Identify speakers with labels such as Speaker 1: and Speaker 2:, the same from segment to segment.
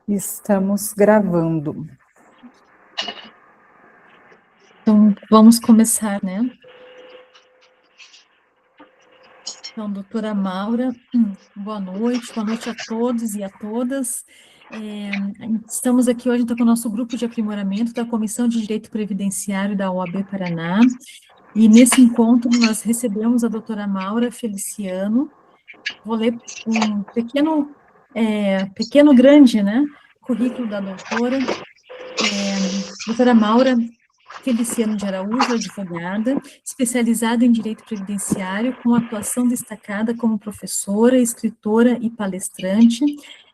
Speaker 1: Estamos gravando.
Speaker 2: Então, vamos começar, né? Então, doutora Maura, boa noite a todos e a todas. Estamos aqui hoje, então, com o nosso grupo de aprimoramento da Comissão de Direito Previdenciário da OAB Paraná, e nesse encontro nós recebemos a doutora Maura Feliciano. Vou ler um pequeno grande, né, currículo da doutora. Doutora Maura Feliciano de Araújo, advogada, especializada em direito previdenciário, com atuação destacada como professora, escritora e palestrante.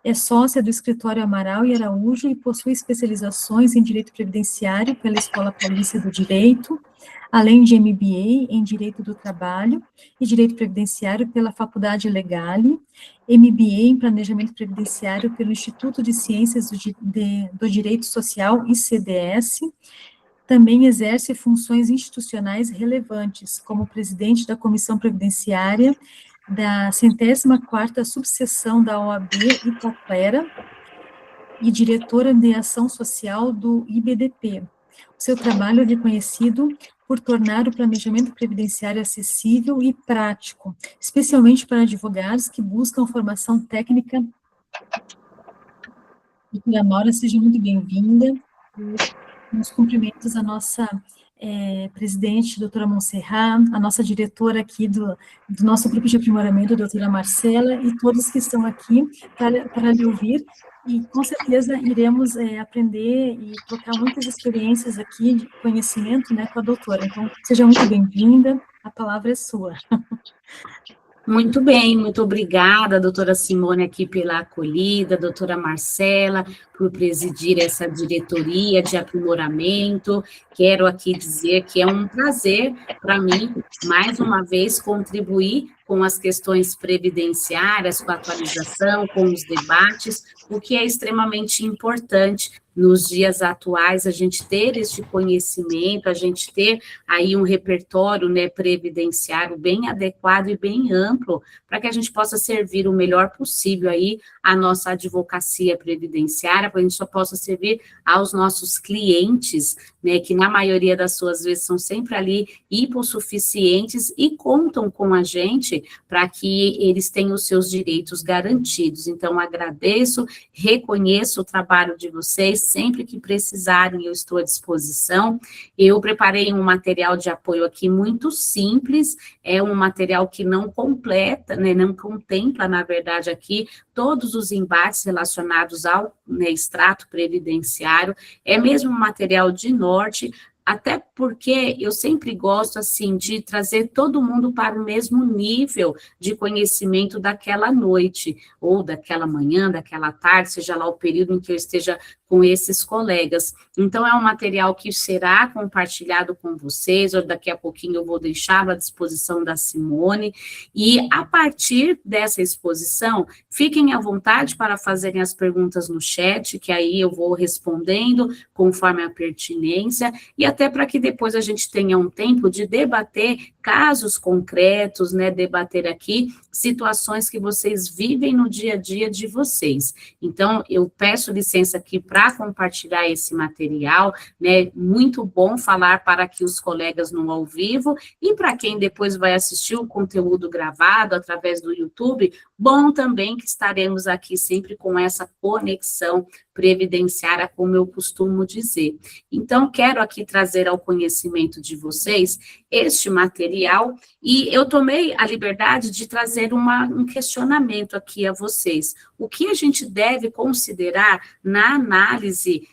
Speaker 2: É sócia do escritório Amaral e Araújo e possui especializações em direito previdenciário pela Escola Paulista do Direito, além de MBA em Direito do Trabalho e Direito Previdenciário pela Faculdade Legale, MBA em Planejamento Previdenciário pelo Instituto de Ciências do Direito Social, ICDS. Também exerce funções institucionais relevantes, como presidente da Comissão Previdenciária da 104ª Subseção da OAB Itaquera e diretora de Ação Social do IBDP. O seu trabalho é reconhecido por tornar o planejamento previdenciário acessível e prático, especialmente para advogados que buscam formação técnica. Doutora Maura, seja muito bem-vinda. Nos cumprimentos à nossa presidente, doutora Montserrat, a nossa diretora aqui do nosso grupo de aprimoramento, doutora Marcela, e todos que estão aqui para lhe ouvir, e com certeza iremos aprender e trocar muitas experiências aqui de conhecimento, né, com a doutora. Então, seja muito bem-vinda, a palavra é sua.
Speaker 3: Muito bem, muito obrigada, doutora Simone, aqui pela acolhida, doutora Marcela, por presidir essa diretoria de aprimoramento. Quero aqui dizer que é um prazer para mim, mais uma vez, contribuir com as questões previdenciárias, com a atualização, com os debates, o que é extremamente importante nos dias atuais, a gente ter este conhecimento, a gente ter aí um repertório, né, previdenciário bem adequado e bem amplo, para que a gente possa servir o melhor possível aí a nossa advocacia previdenciária, para que a gente só possa servir aos nossos clientes, né, que na maioria das suas vezes são sempre ali hipossuficientes e contam com a gente para que eles tenham os seus direitos garantidos. Então, agradeço, reconheço o trabalho de vocês, sempre que precisarem eu estou à disposição. Eu preparei um material de apoio aqui muito simples, é um material que não completa, né, não contempla, na verdade, aqui todos os embates relacionados ao, né, extrato previdenciário, é mesmo um material de norte, até porque eu sempre gosto, assim, de trazer todo mundo para o mesmo nível de conhecimento daquela noite, ou daquela manhã, daquela tarde, seja lá o período em que eu esteja com esses colegas. Então, é um material que será compartilhado com vocês, ou daqui a pouquinho eu vou deixar à disposição da Simone, e a partir dessa exposição, fiquem à vontade para fazerem as perguntas no chat, que aí eu vou respondendo conforme a pertinência, e até para que depois a gente tenha um tempo de debater casos concretos, né, debater aqui situações que vocês vivem no dia a dia de vocês. Então, eu peço licença aqui para compartilhar esse material, né, muito bom falar para aqui os colegas no ao vivo, e para quem depois vai assistir o conteúdo gravado através do YouTube, bom também que estaremos aqui sempre com essa conexão previdenciária, como eu costumo dizer. Então, quero aqui trazer ao conhecimento de vocês este material, e eu tomei a liberdade de trazer um questionamento aqui a vocês. O que a gente deve considerar na análise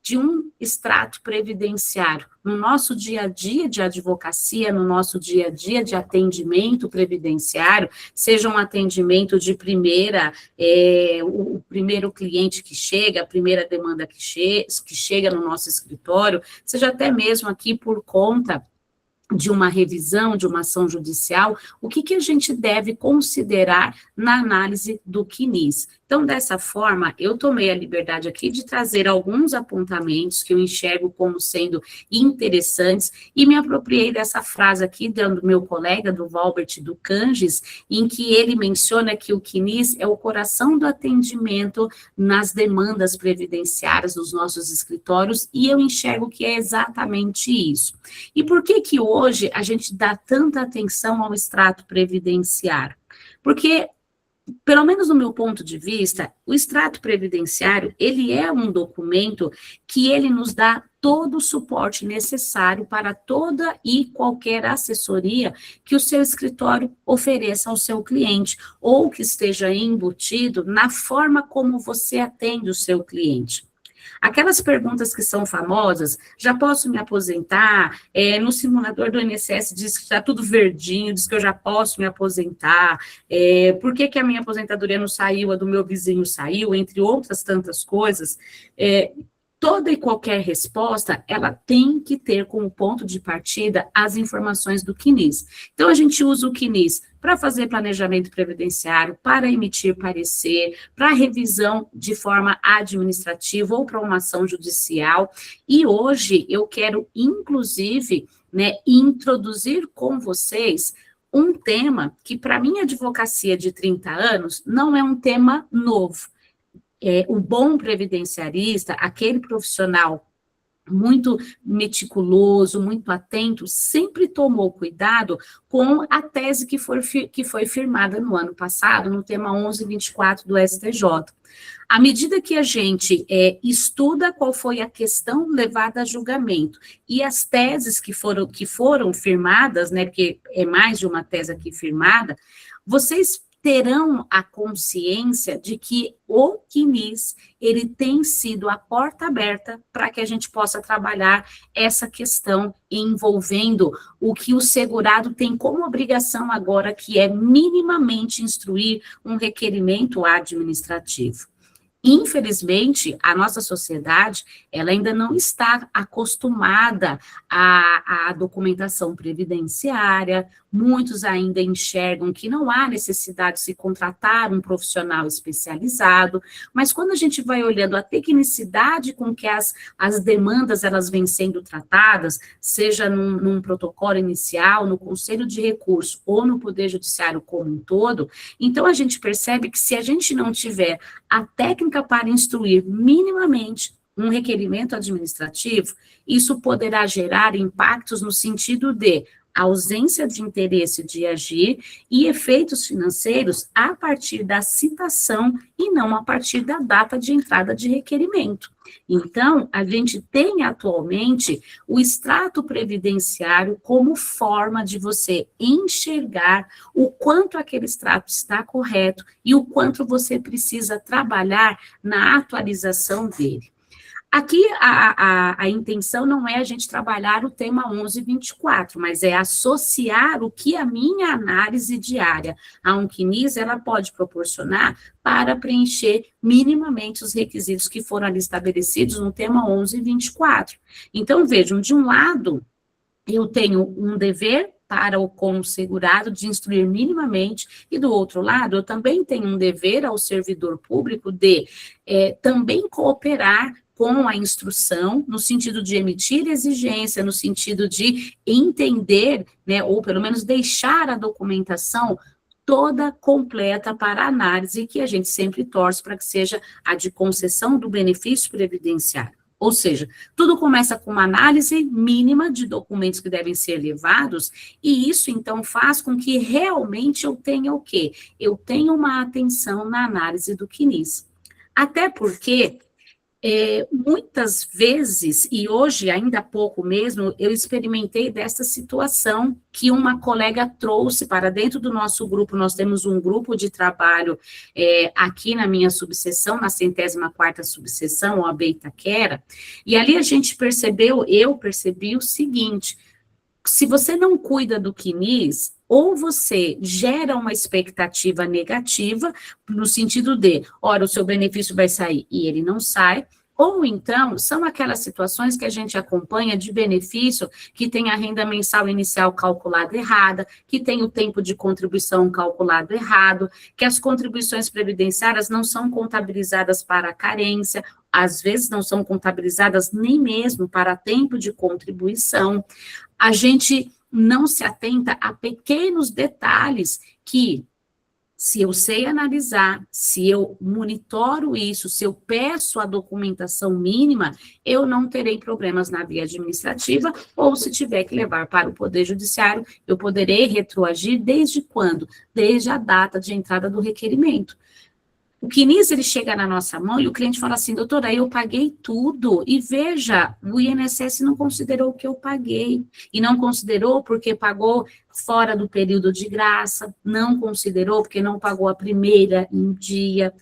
Speaker 3: de um extrato previdenciário, no nosso dia a dia de advocacia, no nosso dia a dia de atendimento previdenciário, seja um atendimento de primeira, o primeiro cliente que chega, a primeira demanda que chega no nosso escritório, seja até mesmo aqui por conta de uma revisão, de uma ação judicial, o que a gente deve considerar na análise do CNIS. Então, dessa forma, eu tomei a liberdade aqui de trazer alguns apontamentos que eu enxergo como sendo interessantes e me apropriei dessa frase aqui do meu colega, do Valbert do Canges, em que ele menciona que o CNIS é o coração do atendimento nas demandas previdenciárias dos nossos escritórios, e eu enxergo que é exatamente isso. E por que hoje a gente dá tanta atenção ao extrato previdenciário? Porque, pelo menos no meu ponto de vista, o extrato previdenciário, ele é um documento que ele nos dá todo o suporte necessário para toda e qualquer assessoria que o seu escritório ofereça ao seu cliente, ou que esteja embutido na forma como você atende o seu cliente. Aquelas perguntas que são famosas, já posso me aposentar? No simulador do INSS diz que está tudo verdinho, diz que eu já posso me aposentar. Por que a minha aposentadoria não saiu, a do meu vizinho saiu, entre outras tantas coisas. Toda e qualquer resposta, ela tem que ter como ponto de partida as informações do CNIS. Então, a gente usa o CNIS para fazer planejamento previdenciário, para emitir parecer, para revisão de forma administrativa ou para uma ação judicial. E hoje eu quero, inclusive, introduzir com vocês um tema que, para minha advocacia de 30 anos, não é um tema novo. O bom previdenciarista, aquele profissional muito meticuloso, muito atento, sempre tomou cuidado com a tese que foi firmada no ano passado, no tema 1124 do STJ. À medida que a gente estuda qual foi a questão levada a julgamento e as teses que foram firmadas, porque é mais de uma tese aqui firmada, vocês terão a consciência de que o CNIS, ele tem sido a porta aberta para que a gente possa trabalhar essa questão envolvendo o que o segurado tem como obrigação agora, que é minimamente instruir um requerimento administrativo. Infelizmente, a nossa sociedade, ela ainda não está acostumada à documentação previdenciária, muitos ainda enxergam que não há necessidade de se contratar um profissional especializado, mas quando a gente vai olhando a tecnicidade com que as demandas elas vêm sendo tratadas, seja num protocolo inicial, no Conselho de Recurso ou no Poder Judiciário como um todo, então a gente percebe que se a gente não tiver a técnica para instruir minimamente um requerimento administrativo, isso poderá gerar impactos no sentido de ausência de interesse de agir e efeitos financeiros a partir da citação e não a partir da data de entrada de requerimento. Então, a gente tem atualmente o extrato previdenciário como forma de você enxergar o quanto aquele extrato está correto e o quanto você precisa trabalhar na atualização dele. Aqui, a intenção não é a gente trabalhar o tema 1124, mas é associar o que a minha análise diária a um CNIS, ela pode proporcionar para preencher minimamente os requisitos que foram ali estabelecidos no tema 1124. Então, vejam, de um lado, eu tenho um dever para o consegurado de instruir minimamente, e do outro lado, eu também tenho um dever ao servidor público de também cooperar com a instrução, no sentido de emitir exigência, no sentido de entender, ou pelo menos deixar a documentação toda completa para análise, que a gente sempre torce para que seja a de concessão do benefício previdenciário. Ou seja, tudo começa com uma análise mínima de documentos que devem ser levados, e isso, então, faz com que realmente eu tenha o quê? Eu tenho uma atenção na análise do CNIS. Até porque muitas vezes, e hoje ainda há pouco mesmo, eu experimentei dessa situação que uma colega trouxe para dentro do nosso grupo. Nós temos um grupo de trabalho aqui na minha subseção, na 104ª subseção, OAB Itaquera, e ali a gente eu percebi o seguinte: se você não cuida do CNIS, ou você gera uma expectativa negativa, no sentido de, ora, o seu benefício vai sair e ele não sai, Ou então, são aquelas situações que a gente acompanha de benefício, que tem a renda mensal inicial calculada errada, que tem o tempo de contribuição calculado errado, que as contribuições previdenciárias não são contabilizadas para a carência, às vezes não são contabilizadas nem mesmo para tempo de contribuição. A gente não se atenta a pequenos detalhes que, se eu sei analisar, se eu monitoro isso, se eu peço a documentação mínima, eu não terei problemas na via administrativa, ou se tiver que levar para o Poder Judiciário, eu poderei retroagir desde quando? Desde a data de entrada do requerimento. O CNIS, ele chega na nossa mão e o cliente fala assim, doutora, eu paguei tudo, e veja, o INSS não considerou o que eu paguei, e não considerou porque pagou fora do período de graça, não considerou porque não pagou a primeira em dia.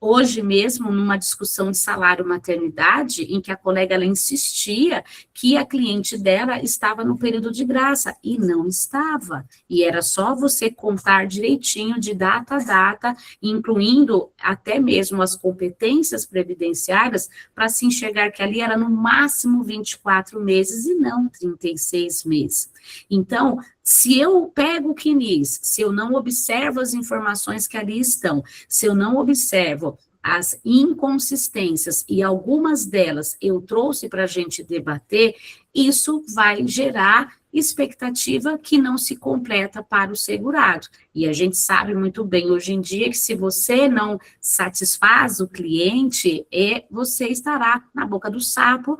Speaker 3: Hoje mesmo, numa discussão de salário maternidade, em que a colega ela insistia que a cliente dela estava no período de graça, e não estava. E era só você contar direitinho, de data a data, incluindo até mesmo as competências previdenciárias, para se enxergar que ali era no máximo 24 meses e não 36 meses. Então, se eu pego o CNIS, se eu não observo as informações que ali estão, se eu não observo as inconsistências, e algumas delas eu trouxe para a gente debater, isso vai gerar expectativa que não se completa para o segurado. E a gente sabe muito bem hoje em dia que se você não satisfaz o cliente, você estará na boca do sapo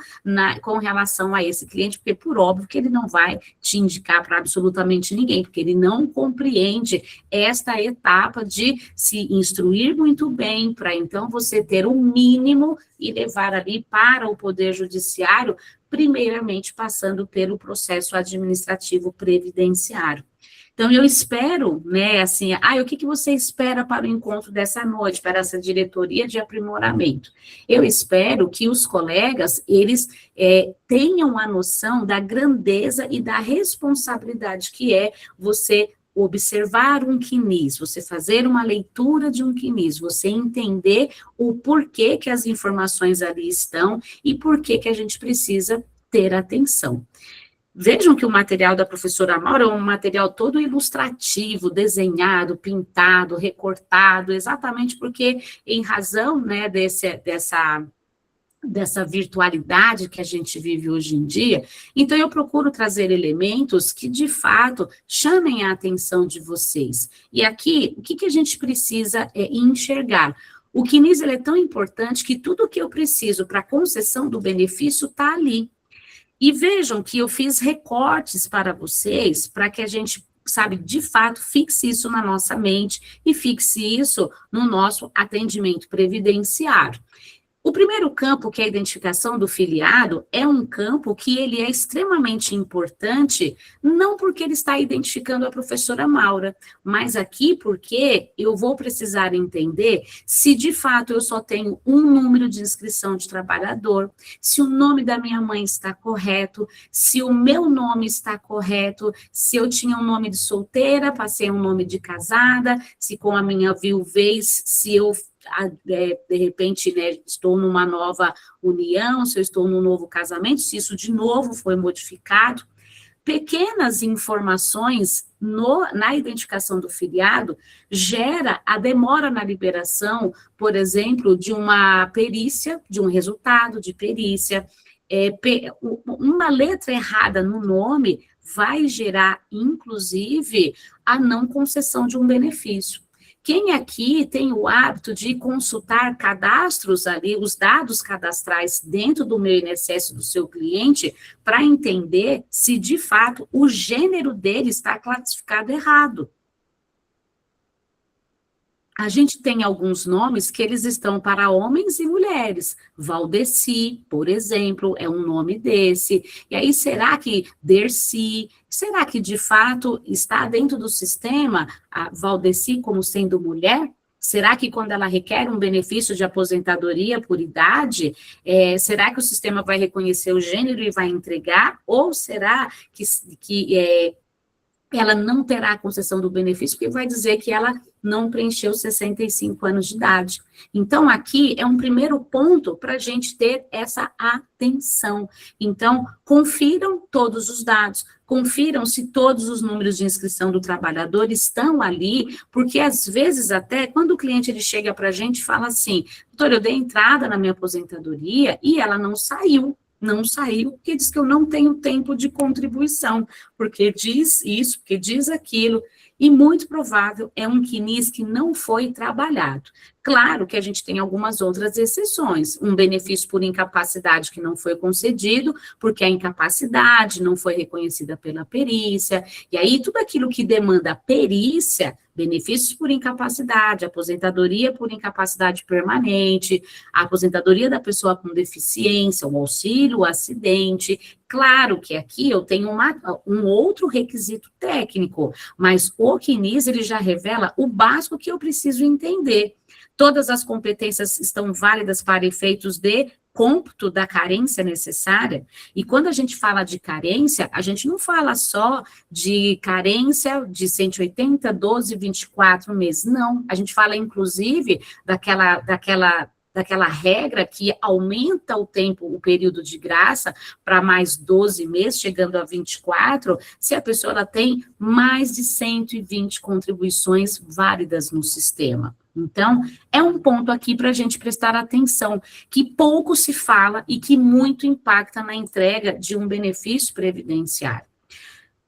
Speaker 3: com relação a esse cliente, porque por óbvio que ele não vai te indicar para absolutamente ninguém, porque ele não compreende esta etapa de se instruir muito bem, para então você ter o mínimo e levar ali para o Poder Judiciário, primeiramente passando pelo processo administrativo previdenciário. Então, eu espero, né, assim, o que você espera para o encontro dessa noite, para essa diretoria de aprimoramento? Eu espero que os colegas, eles tenham a noção da grandeza e da responsabilidade que é você observar um CNIS, você fazer uma leitura de um CNIS, você entender o porquê que as informações ali estão e porquê que a gente precisa ter atenção. Vejam que o material da professora Maura é um material todo ilustrativo, desenhado, pintado, recortado, exatamente porque, em razão, né, dessa virtualidade que a gente vive hoje em dia, então eu procuro trazer elementos que, de fato, chamem a atenção de vocês. E aqui, o que a gente precisa enxergar? O CNIS ele é tão importante que tudo o que eu preciso para a concessão do benefício está ali. E vejam que eu fiz recortes para vocês, para que a gente, sabe, de fato, fixe isso na nossa mente e fixe isso no nosso atendimento previdenciário. O primeiro campo, que é a identificação do filiado, é um campo que ele é extremamente importante, não porque ele está identificando a professora Maura, mas aqui porque eu vou precisar entender se de fato eu só tenho um número de inscrição de trabalhador, se o nome da minha mãe está correto, se o meu nome está correto, se eu tinha um nome de solteira, passei um nome de casada, se com a minha viuvez, se eu de repente, né, estou numa nova união, se eu estou num novo casamento, se isso de novo foi modificado. Pequenas informações na identificação do filiado gera a demora na liberação, por exemplo, de uma perícia, de um resultado de perícia. Uma letra errada no nome vai gerar, inclusive, a não concessão de um benefício. Quem aqui tem o hábito de consultar cadastros ali, os dados cadastrais dentro do meu INSS do seu cliente, para entender se, de fato, o gênero dele está classificado errado? A gente tem alguns nomes que eles estão para homens e mulheres. Valdeci, por exemplo, é um nome desse. E aí, será que Dercy, será que de fato está dentro do sistema a Valdeci como sendo mulher? Será que quando ela requer um benefício de aposentadoria por idade, será que o sistema vai reconhecer o gênero e vai entregar? Ou será que ela não terá a concessão do benefício, porque vai dizer que ela não preencheu 65 anos de idade. Então, aqui é um primeiro ponto para a gente ter essa atenção. Então, confiram todos os dados, confiram se todos os números de inscrição do trabalhador estão ali, porque às vezes até, quando o cliente ele chega para a gente e fala assim, doutor, eu dei entrada na minha aposentadoria e ela não saiu. Não saiu, porque diz que eu não tenho tempo de contribuição, porque diz isso, porque diz aquilo, e muito provável é um CNIS que não foi trabalhado. Claro que a gente tem algumas outras exceções, um benefício por incapacidade que não foi concedido, porque a incapacidade não foi reconhecida pela perícia, e aí tudo aquilo que demanda perícia, benefícios por incapacidade, aposentadoria por incapacidade permanente, a aposentadoria da pessoa com deficiência, o auxílio, o acidente. Claro que aqui eu tenho um outro requisito técnico, mas o CNIS, ele já revela o básico que eu preciso entender. Todas as competências estão válidas para efeitos de cômputo da carência necessária, e quando a gente fala de carência, a gente não fala só de carência de 180, 12, 24 meses, não, a gente fala inclusive daquela regra que aumenta o tempo, o período de graça para mais 12 meses, chegando a 24, se a pessoa ela tem mais de 120 contribuições válidas no sistema. Então, é um ponto aqui para a gente prestar atenção, que pouco se fala e que muito impacta na entrega de um benefício previdenciário.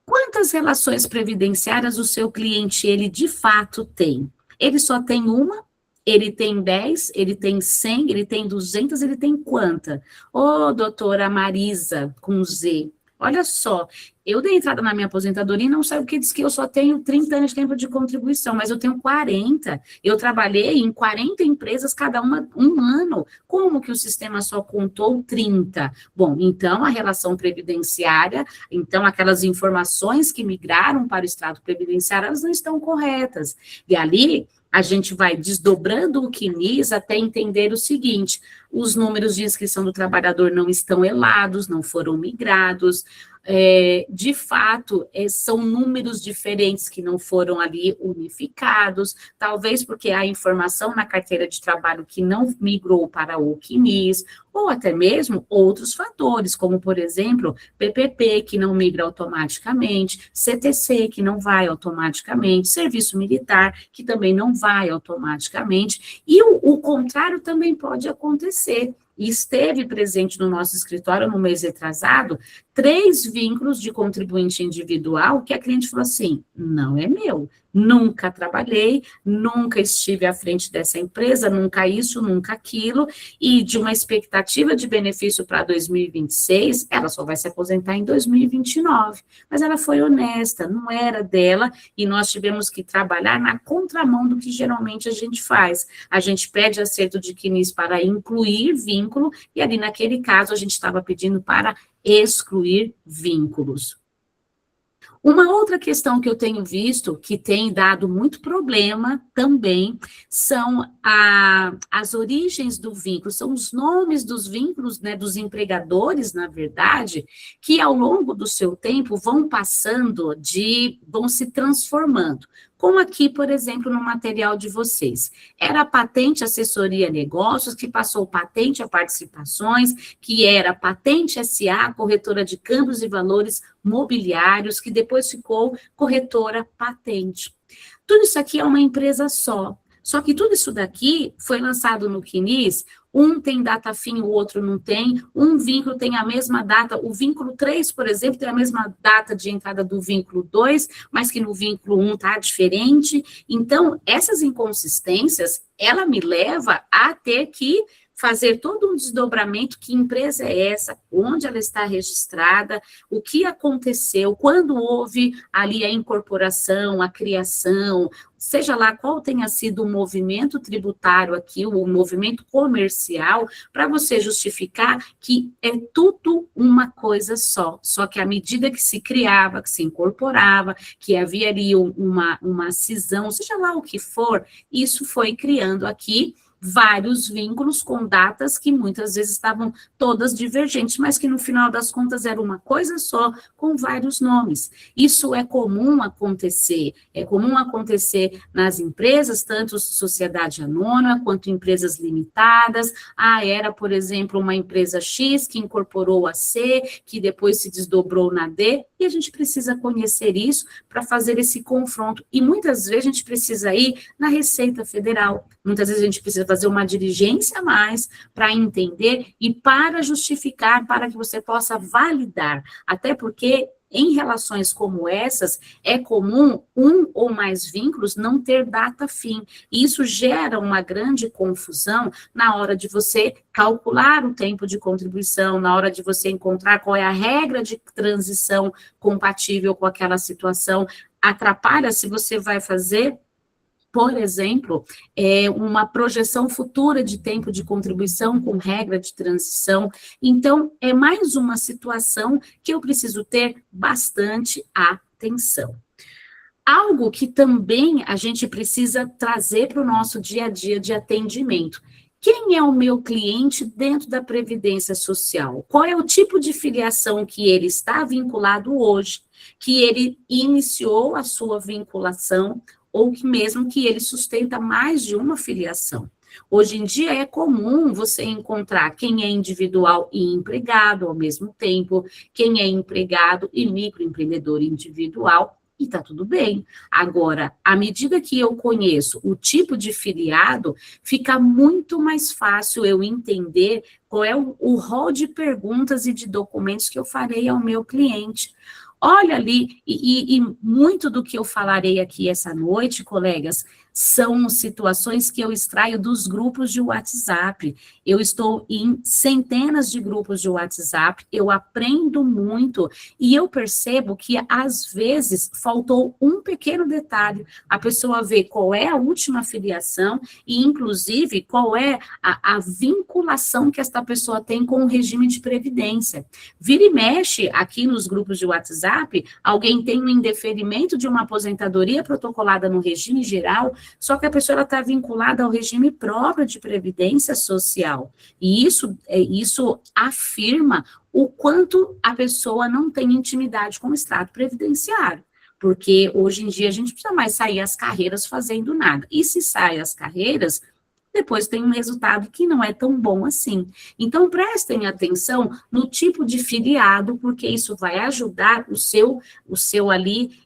Speaker 3: Quantas relações previdenciárias o seu cliente, ele de fato tem? Ele só tem uma? Ele tem 10, ele tem 100, ele tem 200, ele tem quanta? Ô, doutora Marisa, com Z, olha só, eu dei entrada na minha aposentadoria e não sei o que diz que eu só tenho 30 anos de tempo de contribuição, mas eu tenho 40. Eu trabalhei em 40 empresas, cada uma um ano. Como que o sistema só contou 30? Bom, então a relação previdenciária, então aquelas informações que migraram para o extrato previdenciário, elas não estão corretas. E ali a gente vai desdobrando o CNIS até entender o seguinte: os números de inscrição do trabalhador não estão elados, não foram migrados, de fato, são números diferentes que não foram ali unificados, talvez porque há informação na carteira de trabalho que não migrou para o CNIS, ou até mesmo outros fatores, como, por exemplo, PPP, que não migra automaticamente, CTC, que não vai automaticamente, serviço militar, que também não vai automaticamente, e o contrário também pode acontecer. E esteve presente no nosso escritório no mês retrasado, 3 vínculos de contribuinte individual que a cliente falou assim, não é meu, nunca trabalhei, nunca estive à frente dessa empresa, nunca isso, nunca aquilo, e de uma expectativa de benefício para 2026, ela só vai se aposentar em 2029, mas ela foi honesta, não era dela, e nós tivemos que trabalhar na contramão do que geralmente a gente faz. A gente pede acerto de CNIS para incluir vínculo, e ali naquele caso a gente estava pedindo para excluir vínculos. Uma outra questão que eu tenho visto, que tem dado muito problema também, são as origens do vínculo, são os nomes dos vínculos, né, dos empregadores, na verdade, que ao longo do seu tempo vão passando vão se transformando. Como aqui, por exemplo, no material de vocês. Era patente assessoria negócios, que passou patente a participações, que era patente SA, corretora de câmbios e valores mobiliários, que depois ficou corretora patente. Tudo isso aqui é uma empresa só. Só que tudo isso daqui foi lançado no CNIS, um tem data fim, o outro não tem, um vínculo tem a mesma data, o vínculo 3, por exemplo, tem a mesma data de entrada do vínculo 2, mas que no vínculo 1 está diferente. Então, essas inconsistências, ela me leva a ter que fazer todo um desdobramento, que empresa é essa, onde ela está registrada, o que aconteceu, quando houve ali a incorporação, a criação, seja lá qual tenha sido o movimento tributário aqui, o movimento comercial, para você justificar que é tudo uma coisa só que à medida que se criava, que se incorporava, que havia ali uma cisão, seja lá o que for, isso foi criando aqui vários vínculos com datas que muitas vezes estavam todas divergentes, mas que no final das contas era uma coisa só, com vários nomes. Isso é comum acontecer nas empresas, tanto sociedade anônima quanto empresas limitadas. Era, por exemplo, uma empresa X que incorporou a C, que depois se desdobrou na D, e a gente precisa conhecer isso para fazer esse confronto. E muitas vezes a gente precisa ir na Receita Federal, muitas vezes a gente precisa fazer uma diligência a mais para entender e para justificar, para que você possa validar. Até porque, em relações como essas, é comum um ou mais vínculos não ter data fim. E isso gera uma grande confusão na hora de você calcular o tempo de contribuição, na hora de você encontrar qual é a regra de transição compatível com aquela situação. Atrapalha se você vai fazer, por exemplo, uma projeção futura de tempo de contribuição com regra de transição. Então, é mais uma situação que eu preciso ter bastante atenção. Algo que também a gente precisa trazer para o nosso dia a dia de atendimento. Quem é o meu cliente dentro da Previdência Social? Qual é o tipo de filiação que ele está vinculado hoje, que ele iniciou a sua vinculação, ou que mesmo que ele sustenta mais de uma filiação. Hoje em dia é comum você encontrar quem é individual e empregado ao mesmo tempo, quem é empregado e microempreendedor individual, e está tudo bem. Agora, à medida que eu conheço o tipo de filiado, fica muito mais fácil eu entender qual é o rol de perguntas e de documentos que eu farei ao meu cliente. Olha ali, e muito do que eu falarei aqui essa noite, colegas, são situações que eu extraio dos grupos de WhatsApp. Eu estou em centenas de grupos de WhatsApp, eu aprendo muito e eu percebo que, às vezes, faltou um pequeno detalhe. A pessoa vê qual é a última filiação e, inclusive, qual é a vinculação que esta pessoa tem com o regime de previdência. Vira e mexe aqui nos grupos de WhatsApp, alguém tem um indeferimento de uma aposentadoria protocolada no regime geral, só que a pessoa está vinculada ao regime próprio de previdência social. E isso afirma o quanto a pessoa não tem intimidade com o extrato previdenciário. Porque hoje em dia a gente não precisa mais sair às carreiras fazendo nada. E se sai às carreiras, depois tem um resultado que não é tão bom assim. Então, prestem atenção no tipo de filiado, porque isso vai ajudar o seu ali,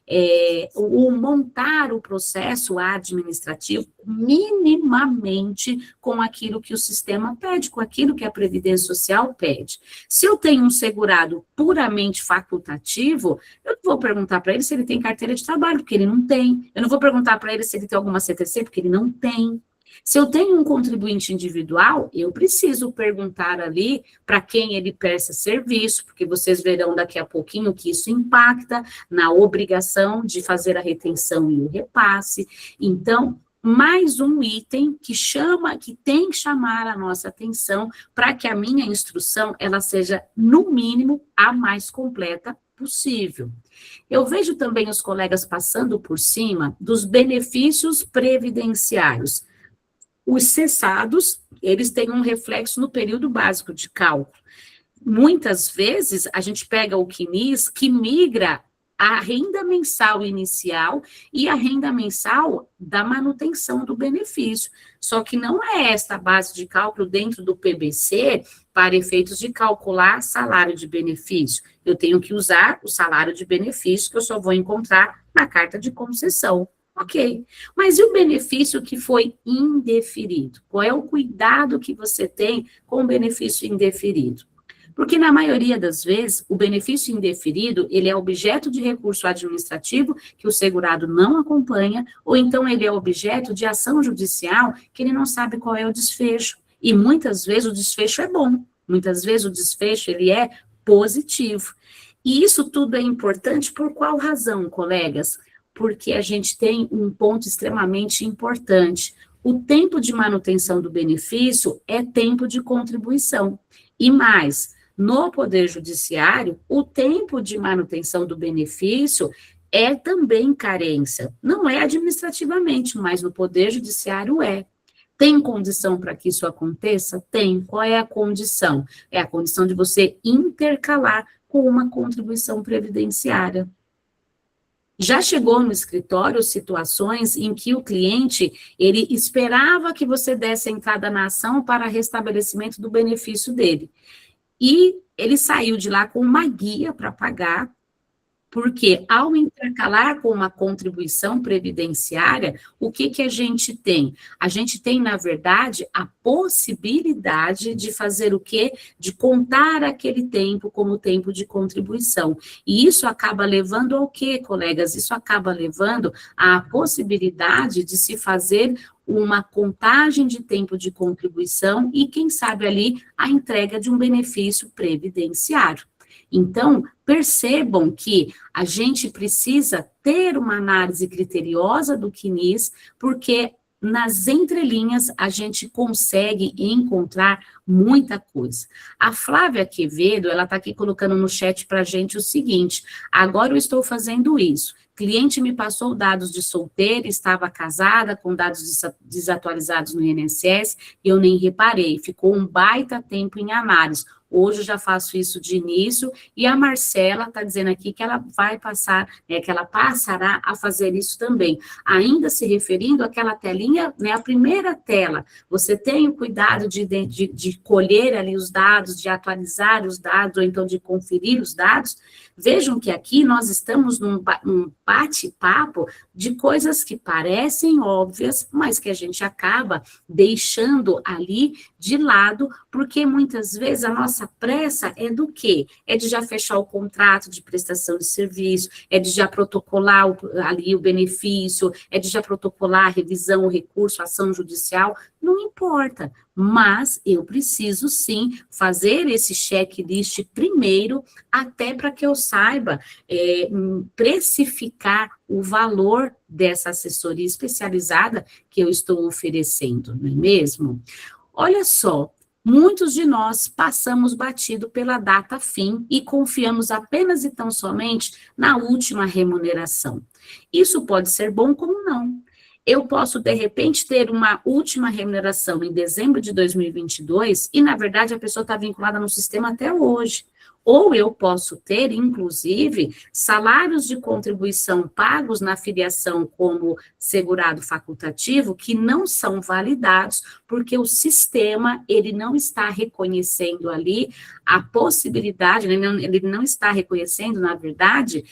Speaker 3: montar o processo administrativo minimamente com aquilo que o sistema pede, com aquilo que a Previdência Social pede. Se eu tenho um segurado puramente facultativo, eu não vou perguntar para ele se ele tem carteira de trabalho, porque ele não tem. Eu não vou perguntar para ele se ele tem alguma CTC, porque ele não tem. Se eu tenho um contribuinte individual, eu preciso perguntar ali para quem ele presta serviço, porque vocês verão daqui a pouquinho que isso impacta na obrigação de fazer a retenção e o repasse. Então, mais um item que tem que chamar a nossa atenção para que a minha instrução ela seja, no mínimo, a mais completa possível. Eu vejo também os colegas passando por cima dos benefícios previdenciários. Os cessados, eles têm um reflexo no período básico de cálculo. Muitas vezes, a gente pega o CNIS, que migra a renda mensal inicial e a renda mensal da manutenção do benefício. Só que não é esta base de cálculo dentro do PBC para efeitos de calcular salário de benefício. Eu tenho que usar o salário de benefício que eu só vou encontrar na carta de concessão. Ok, mas e o benefício que foi indeferido? Qual é o cuidado que você tem com o benefício indeferido? Porque na maioria das vezes, o benefício indeferido, ele é objeto de recurso administrativo que o segurado não acompanha, ou então ele é objeto de ação judicial que ele não sabe qual é o desfecho. E muitas vezes o desfecho é bom, muitas vezes o desfecho ele é positivo. E isso tudo é importante por qual razão, colegas? Porque a gente tem um ponto extremamente importante. O tempo de manutenção do benefício é tempo de contribuição. E mais, no Poder Judiciário, o tempo de manutenção do benefício é também carência. Não é administrativamente, mas no Poder Judiciário é. Tem condição para que isso aconteça? Tem. Qual é a condição? É a condição de você intercalar com uma contribuição previdenciária. Já chegou no escritório situações em que o cliente, ele esperava que você desse a entrada na ação para restabelecimento do benefício dele. E ele saiu de lá com uma guia para pagar, porque ao intercalar com uma contribuição previdenciária, o que a gente tem? A gente tem, na verdade, a possibilidade de fazer o quê? De contar aquele tempo como tempo de contribuição. E isso acaba levando ao quê, colegas? Isso acaba levando à possibilidade de se fazer uma contagem de tempo de contribuição e, quem sabe ali, a entrega de um benefício previdenciário. Então, percebam que a gente precisa ter uma análise criteriosa do CNIS, porque nas entrelinhas a gente consegue encontrar muita coisa. A Flávia Quevedo, ela está aqui colocando no chat para a gente o seguinte: agora eu estou fazendo isso. Cliente me passou dados de solteira, estava casada, com dados desatualizados no INSS, e eu nem reparei. Ficou um baita tempo em análise. Hoje eu já faço isso de início, e a Marcela está dizendo aqui que ela vai passar, que ela passará a fazer isso também. Ainda se referindo àquela telinha, a primeira tela, você tem o cuidado de colher ali os dados, de atualizar os dados, ou então de conferir os dados. Vejam que aqui nós estamos num bate-papo de coisas que parecem óbvias, mas que a gente acaba deixando ali de lado, porque muitas vezes a nossa pressa é do quê? É de já fechar o contrato de prestação de serviço, é de já protocolar ali o benefício, é de já protocolar a revisão, o recurso, a ação judicial, não importa, mas eu preciso sim fazer esse checklist primeiro, até para que eu saiba precificar o valor dessa assessoria especializada que eu estou oferecendo, não é mesmo? Olha só, muitos de nós passamos batido pela data fim e confiamos apenas e tão somente na última remuneração. Isso pode ser bom como não. Eu posso, de repente, ter uma última remuneração em dezembro de 2022 e, na verdade, a pessoa está vinculada no sistema até hoje. Ou eu posso ter, inclusive, salários de contribuição pagos na filiação como segurado facultativo que não são validados porque o sistema, ele não está reconhecendo ali a possibilidade, ele não está reconhecendo, na verdade,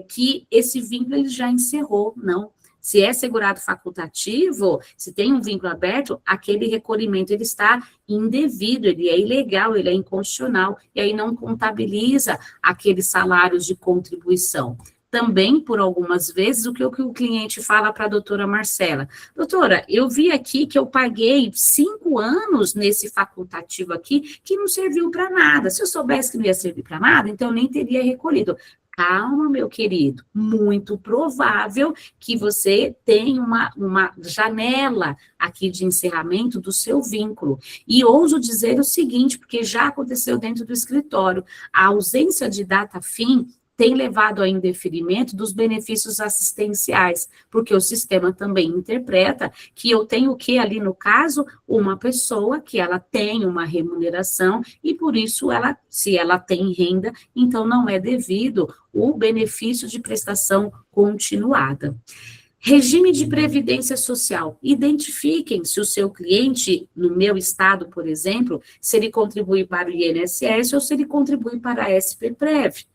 Speaker 3: que esse vínculo ele já encerrou, não. Se é segurado facultativo, se tem um vínculo aberto, aquele recolhimento ele está indevido, ele é ilegal, ele é inconstitucional, e aí não contabiliza aqueles salários de contribuição. Também, por algumas vezes, o que o cliente fala para a doutora Marcela: doutora, eu vi aqui que eu paguei 5 anos nesse facultativo aqui, que não serviu para nada. Se eu soubesse que não ia servir para nada, então eu nem teria recolhido. Calma, meu querido, muito provável que você tenha uma janela aqui de encerramento do seu vínculo. E ouso dizer o seguinte, porque já aconteceu dentro do escritório, a ausência de data fim tem levado ao indeferimento dos benefícios assistenciais, porque o sistema também interpreta que eu tenho o que ali no caso, uma pessoa que ela tem uma remuneração e por isso se ela tem renda, então não é devido o benefício de prestação continuada. Regime de previdência social. Identifiquem se o seu cliente, no meu estado, por exemplo, se ele contribui para o INSS ou se ele contribui para a SPPREV.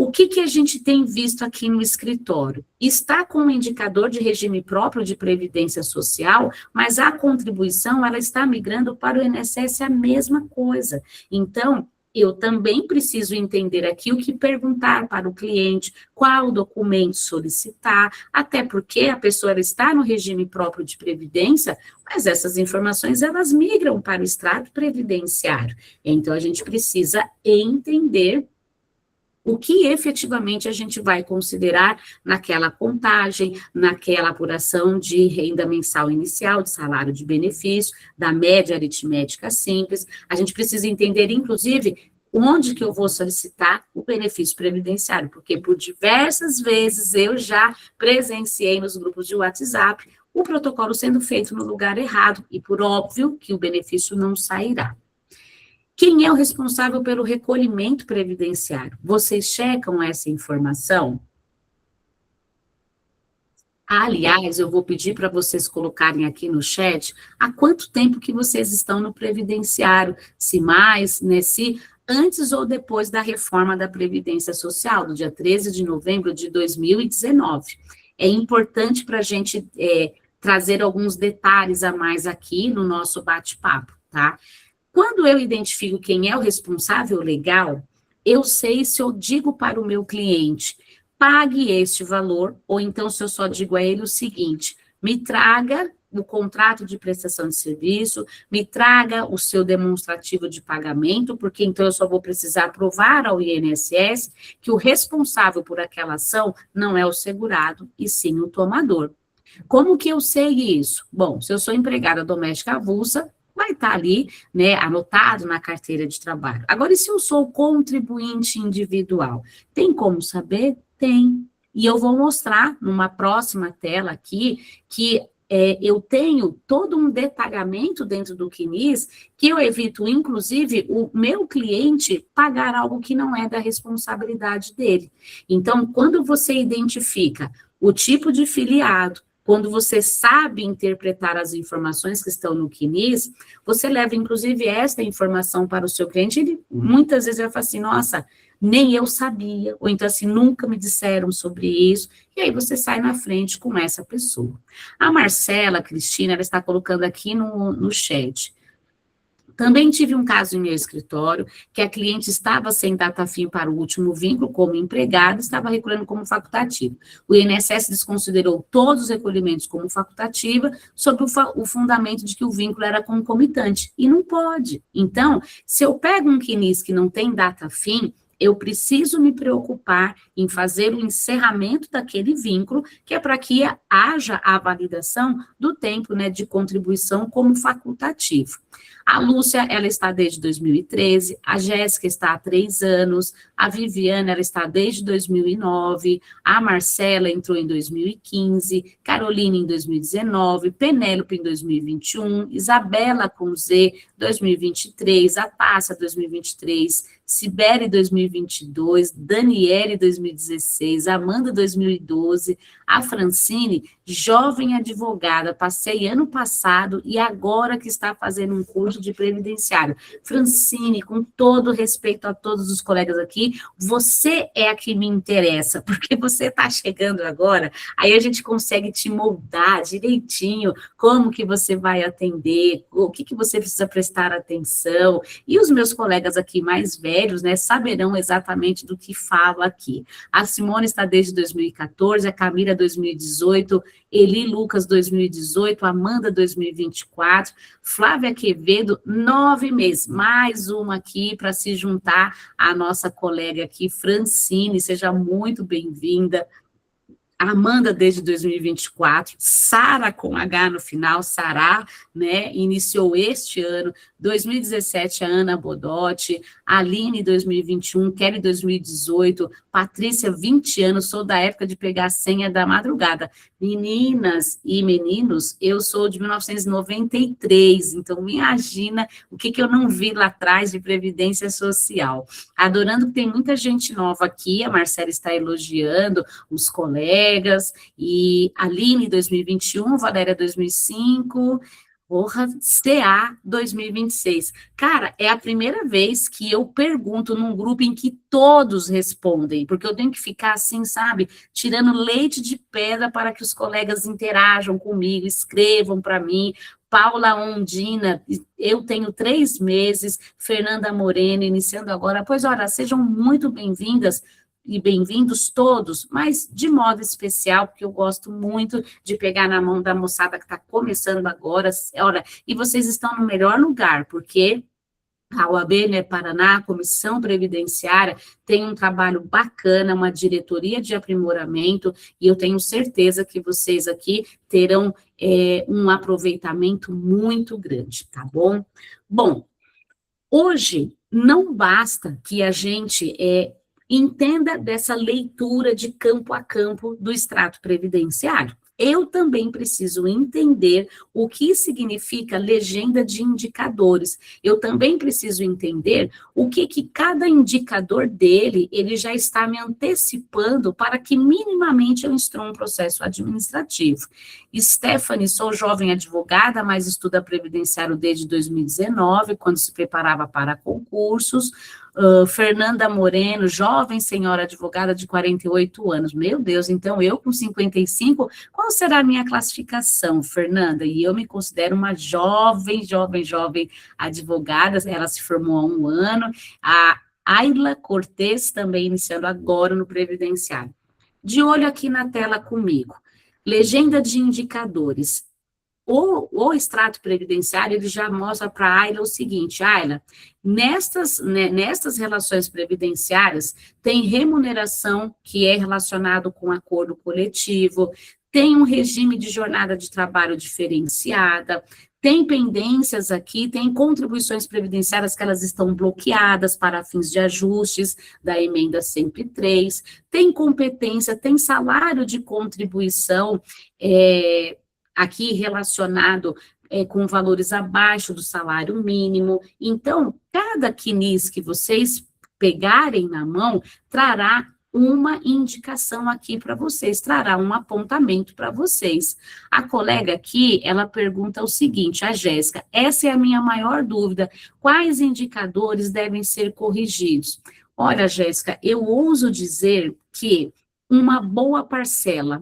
Speaker 3: O que a gente tem visto aqui no escritório? Está com um indicador de regime próprio de previdência social, mas a contribuição, ela está migrando para o INSS a mesma coisa. Então, eu também preciso entender aqui o que perguntar para o cliente, qual documento solicitar, até porque a pessoa ela está no regime próprio de previdência, mas essas informações, elas migram para o extrato previdenciário. Então, a gente precisa entender o que efetivamente a gente vai considerar naquela contagem, naquela apuração de renda mensal inicial, de salário de benefício, da média aritmética simples. A gente precisa entender, inclusive, onde que eu vou solicitar o benefício previdenciário, porque por diversas vezes eu já presenciei nos grupos de WhatsApp o protocolo sendo feito no lugar errado, e por óbvio que o benefício não sairá. Quem é o responsável pelo recolhimento previdenciário? Vocês checam essa informação? Aliás, eu vou pedir para vocês colocarem aqui no chat há quanto tempo que vocês estão no previdenciário, se mais, né, se antes ou depois da reforma da Previdência Social, do dia 13 de novembro de 2019. É importante para a gente trazer alguns detalhes a mais aqui no nosso bate-papo, tá? Quando eu identifico quem é o responsável legal, eu sei se eu digo para o meu cliente, pague este valor, ou então se eu só digo a ele o seguinte, me traga o contrato de prestação de serviço, me traga o seu demonstrativo de pagamento, porque então eu só vou precisar provar ao INSS que o responsável por aquela ação não é o segurado, e sim o tomador. Como que eu sei isso? Bom, se eu sou empregada doméstica avulsa, vai estar ali, né, anotado na carteira de trabalho. Agora, e se eu sou contribuinte individual? Tem como saber? Tem. E eu vou mostrar numa próxima tela aqui que eu tenho todo um detalhamento dentro do CNIS que eu evito, inclusive, o meu cliente pagar algo que não é da responsabilidade dele. Então, quando você identifica o tipo de filiado, quando você sabe interpretar as informações que estão no CNIS, você leva, inclusive, esta informação para o seu cliente, ele muitas vezes vai falar assim, nossa, nem eu sabia, ou então assim, nunca me disseram sobre isso, e aí você sai na frente com essa pessoa. A Marcela, Cristina, ela está colocando aqui no chat. Também tive um caso em meu escritório, que a cliente estava sem data-fim para o último vínculo como empregada, estava recolhendo como facultativo. O INSS desconsiderou todos os recolhimentos como facultativa, sob o fundamento de que o vínculo era concomitante, e não pode. Então, se eu pego um CNIS que não tem data-fim, eu preciso me preocupar em fazer o encerramento daquele vínculo, que é para que haja a validação do tempo, né, de contribuição como facultativo. A Lúcia, ela está desde 2013, a Jéssica está há 3 anos, a Viviana, ela está desde 2009, a Marcela entrou em 2015, Carolina em 2019, Penélope em 2021, Isabela com Z, 2023, a Tássia, 2023, Sibeli, 2022, Daniele, 2016, Amanda, 2012, a Francine, jovem advogada, passei ano passado e agora que está fazendo um curso de previdenciário. Francine, com todo respeito a todos os colegas aqui, você é a que me interessa, porque você está chegando agora, aí a gente consegue te moldar direitinho, como que você vai atender, o que você precisa prestar atenção, e os meus colegas aqui mais velhos, né, saberão exatamente do que falo aqui. A Simone está desde 2014, a Camila 2018, Eli Lucas 2018, Amanda 2024, Flávia Quevedo 9 meses, mais uma aqui para se juntar à nossa colega aqui, Francine, seja muito bem-vinda. Amanda desde 2024, Sara com H no final, Sará, né, iniciou este ano, 2017 a Ana Bodotti, Aline 2021, Kelly 2018, Patrícia 20 anos, sou da época de pegar a senha da madrugada. Meninas e meninos, eu sou de 1993, então me imagina o que eu não vi lá atrás de Previdência Social. Adorando que tem muita gente nova aqui, a Marcela está elogiando os colegas, e Aline 2021, Valéria 2005, porra, CA 2026. Cara, é a primeira vez que eu pergunto num grupo em que todos respondem, porque eu tenho que ficar assim, sabe, tirando leite de pedra para que os colegas interajam comigo, escrevam para mim. Paula Ondina, eu tenho 3 meses, Fernanda Moreno, iniciando agora. Pois, olha, sejam muito bem-vindas e bem-vindos todos, mas de modo especial, porque eu gosto muito de pegar na mão da moçada que está começando agora. Olha, e vocês estão no melhor lugar, porque a OAB, né, Paraná, a Comissão Previdenciária, tem um trabalho bacana, uma diretoria de aprimoramento, e eu tenho certeza que vocês aqui terão um aproveitamento muito grande, tá bom? Bom, hoje não basta que a gente entenda dessa leitura de campo a campo do extrato previdenciário. eu também preciso entender o que significa legenda de indicadores. Eu também preciso entender o que cada indicador dele, ele já está me antecipando para que minimamente eu instrua um processo administrativo. Stephanie, sou jovem advogada, mas estuda previdenciário desde 2019, quando se preparava para concursos. Fernanda Moreno, jovem senhora advogada de 48 anos. Meu Deus, então eu com 55, qual será a minha classificação, Fernanda? E eu me considero uma jovem advogada, ela se formou há 1 ano. A Ayla Cortez também iniciando agora no previdenciário. De olho aqui na tela comigo. Legenda de indicadores. O extrato previdenciário, ele já mostra para a Ayla o seguinte: Ayla, nestas relações previdenciárias, tem remuneração que é relacionado com acordo coletivo, tem um regime de jornada de trabalho diferenciada, tem pendências aqui, tem contribuições previdenciárias que elas estão bloqueadas para fins de ajustes da emenda 103, tem competência, tem salário de contribuição, aqui relacionado com valores abaixo do salário mínimo. Então, cada CNIS que vocês pegarem na mão, trará uma indicação aqui para vocês, trará um apontamento para vocês. A colega aqui, ela pergunta o seguinte, a Jéssica, essa é a minha maior dúvida, quais indicadores devem ser corrigidos? Olha, Jéssica, eu ouso dizer que uma boa parcela.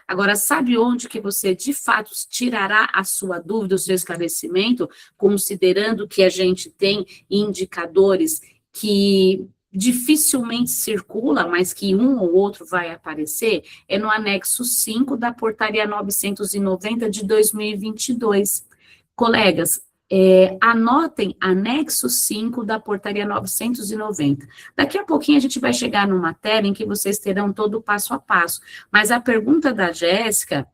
Speaker 3: Agora, sabe onde que você, de fato, tirará a sua dúvida, o seu esclarecimento, considerando que a gente tem indicadores que dificilmente circula, mas que um ou outro vai aparecer, é no anexo 5 da portaria 990 de 2022. Colegas, anotem anexo 5 da portaria 990. Daqui a pouquinho a gente vai chegar numa tela em que vocês terão todo o passo a passo, mas a pergunta da Jéssica,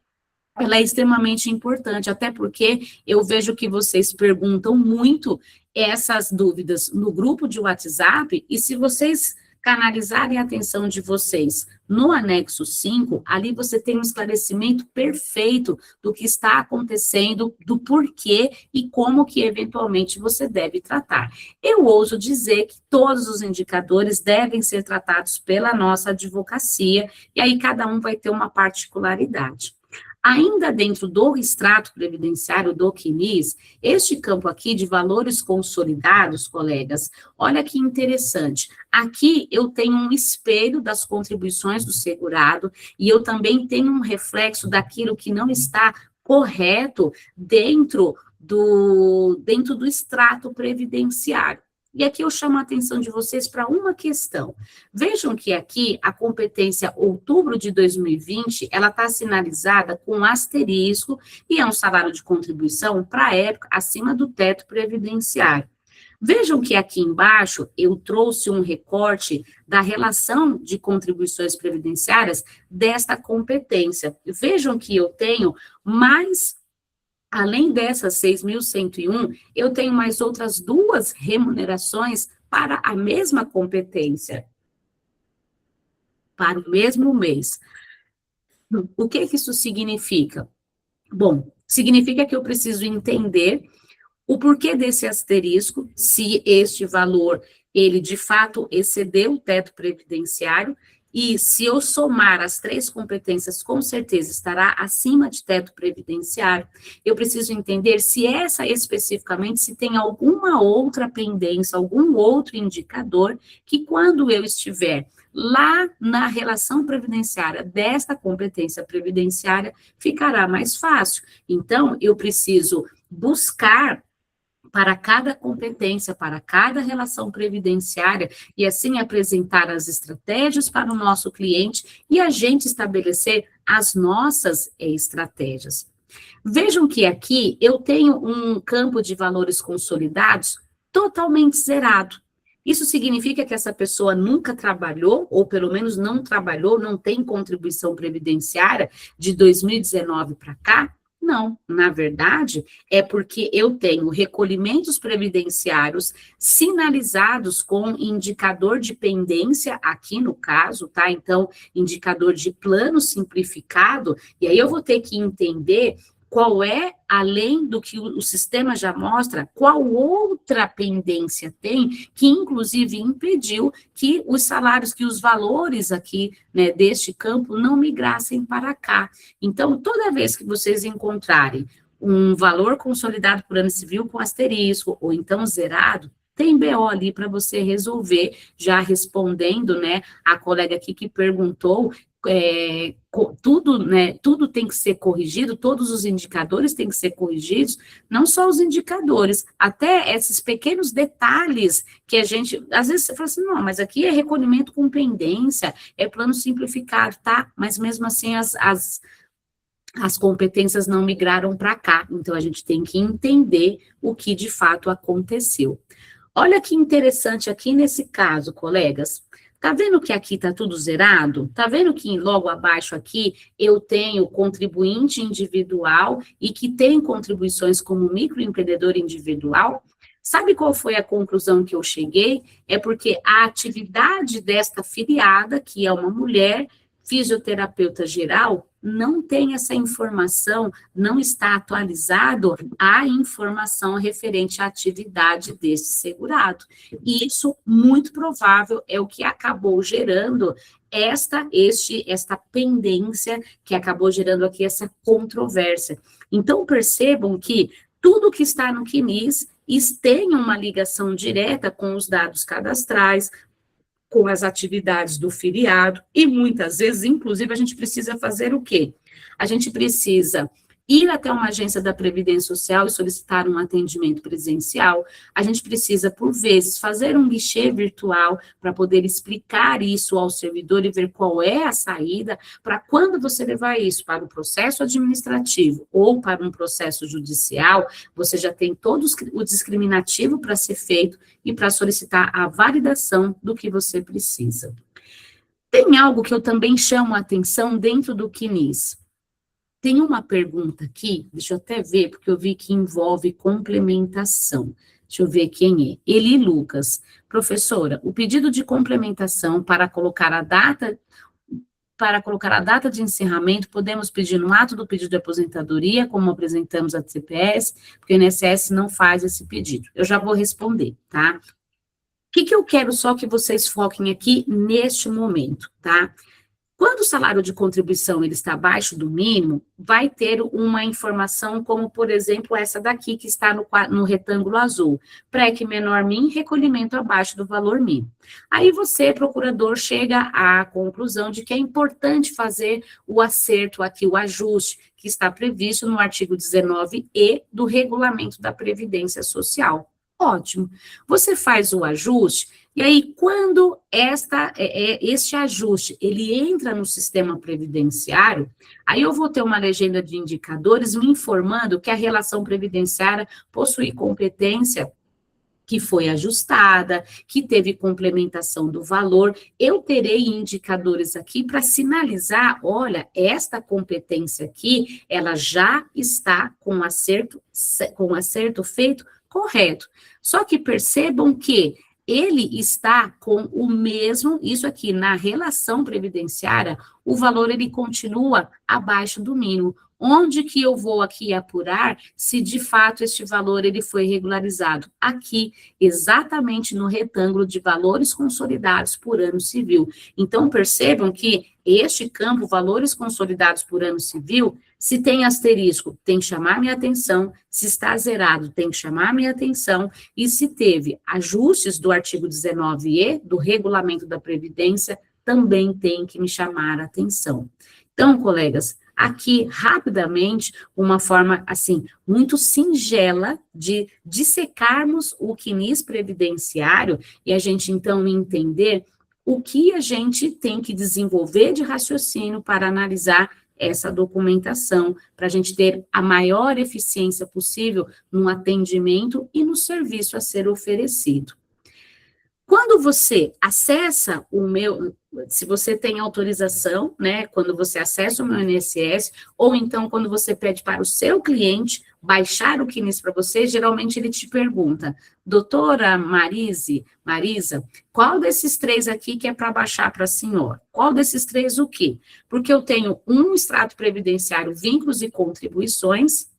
Speaker 3: ela é extremamente importante, até porque eu vejo que vocês perguntam muito essas dúvidas no grupo de WhatsApp, e se vocês canalizarem a atenção de vocês no anexo 5, ali você tem um esclarecimento perfeito do que está acontecendo, do porquê e como que eventualmente você deve tratar. Eu ouso dizer que todos os indicadores devem ser tratados pela nossa advocacia, e aí cada um vai ter uma particularidade. Ainda dentro do extrato previdenciário do CNIS, este campo aqui de valores consolidados, colegas, olha que interessante. Aqui eu tenho um espelho das contribuições do segurado e eu também tenho um reflexo daquilo que não está correto dentro do extrato previdenciário. E aqui eu chamo a atenção de vocês para uma questão. Vejam que aqui a competência outubro de 2020, ela está sinalizada com um asterisco e é um salário de contribuição para a época acima do teto previdenciário. Vejam que aqui embaixo eu trouxe um recorte da relação de contribuições previdenciárias desta competência. Vejam que eu tenho mais, além dessas 6.101, eu tenho mais outras 2 remunerações para a mesma competência, para o mesmo mês. O que isso significa? Bom, significa que eu preciso entender o porquê desse asterisco, se este valor, ele de fato excedeu o teto previdenciário, e se eu somar as 3 competências, com certeza estará acima de teto previdenciário. Eu preciso entender se essa especificamente, se tem alguma outra pendência, algum outro indicador, que quando eu estiver lá na relação previdenciária desta competência previdenciária, ficará mais fácil. Então, eu preciso buscar para cada competência, para cada relação previdenciária, e assim apresentar as estratégias para o nosso cliente e a gente estabelecer as nossas estratégias. Vejam que aqui eu tenho um campo de valores consolidados totalmente zerado. Isso significa que essa pessoa nunca trabalhou, ou pelo menos não trabalhou, não tem contribuição previdenciária de 2019 para cá? Não, na verdade, é porque eu tenho recolhimentos previdenciários sinalizados com indicador de pendência, aqui no caso, tá? Então, indicador de plano simplificado, e aí eu vou ter que entender qual é, além do que o sistema já mostra, qual outra pendência tem, que inclusive impediu que os salários, que os valores aqui, né, deste campo não migrassem para cá. Então, toda vez que vocês encontrarem um valor consolidado por ano civil com asterisco, ou então zerado, tem BO ali para você resolver, já respondendo, né, a colega aqui que perguntou, tudo, né, tudo tem que ser corrigido, todos os indicadores têm que ser corrigidos, não só os indicadores, até esses pequenos detalhes que a gente, às vezes você fala assim, não, mas aqui é recolhimento com pendência, é plano simplificado, tá? Mas mesmo assim as competências não migraram para cá, então a gente tem que entender o que de fato aconteceu. Olha que interessante aqui nesse caso, colegas. Tá vendo que aqui tá tudo zerado? Tá vendo que logo abaixo aqui eu tenho contribuinte individual e que tem contribuições como microempreendedor individual? Sabe qual foi a conclusão que eu cheguei? É porque a atividade desta filiada, que é uma mulher fisioterapeuta geral, não tem essa informação, não está atualizado a informação referente à atividade desse segurado. E isso, muito provável, é o que acabou gerando esta pendência, que acabou gerando aqui essa controvérsia. Então, percebam que tudo que está no CNIS tem uma ligação direta com os dados cadastrais, com as atividades do filiado, e muitas vezes, inclusive, a gente precisa fazer o quê? A gente precisa ir até uma agência da Previdência Social e solicitar um atendimento presencial, a gente precisa, por vezes, fazer um guichê virtual para poder explicar isso ao servidor e ver qual é a saída, para quando você levar isso para o processo administrativo ou para um processo judicial, você já tem todo o discriminativo para ser feito e para solicitar a validação do que você precisa. Tem algo que eu também chamo a atenção dentro do CNIS. Tem uma pergunta aqui, deixa eu até ver, porque eu vi que envolve complementação. Deixa eu ver quem é. Eli Lucas. Professora, o pedido de complementação para colocar a data de encerramento, podemos pedir no ato do pedido de aposentadoria, como apresentamos a CPS, porque o INSS não faz esse pedido. Eu já vou responder, tá? O que eu quero só que vocês foquem aqui neste momento, tá? Quando o salário de contribuição ele está abaixo do mínimo, vai ter uma informação como, por exemplo, essa daqui que está no retângulo azul. PREC menor min, recolhimento abaixo do valor mínimo. Aí você, procurador, chega à conclusão de que é importante fazer o acerto aqui, o ajuste, que está previsto no artigo 19e do Regulamento da Previdência Social. Ótimo. Você faz o ajuste, e aí, quando este ajuste, ele entra no sistema previdenciário, aí eu vou ter uma legenda de indicadores me informando que a relação previdenciária possui competência que foi ajustada, que teve complementação do valor, eu terei indicadores aqui para sinalizar, olha, esta competência aqui, ela já está com acerto feito correto. Só que percebam que ele está com o mesmo, isso aqui, na relação previdenciária, o valor ele continua abaixo do mínimo. Onde que eu vou aqui apurar se de fato este valor ele foi regularizado? Aqui, exatamente no retângulo de valores consolidados por ano civil. Então, percebam que este campo, valores consolidados por ano civil, se tem asterisco, tem que chamar minha atenção, se está zerado, tem que chamar minha atenção, e se teve ajustes do artigo 19e, do Regulamento da Previdência, também tem que me chamar a atenção. Então, colegas, aqui, rapidamente, uma forma, assim, muito singela de dissecarmos o CNIS previdenciário e a gente, então, entender o que a gente tem que desenvolver de raciocínio para analisar essa documentação, para a gente ter a maior eficiência possível no atendimento e no serviço a ser oferecido. Quando você acessa se você tem autorização, né, quando você acessa o meu INSS, ou então quando você pede para o seu cliente baixar o CNIS para você, geralmente ele te pergunta, doutora Marisa, qual desses 3 aqui que é para baixar para a senhora? Qual desses 3 o quê? Porque eu tenho um extrato previdenciário, vínculos e contribuições,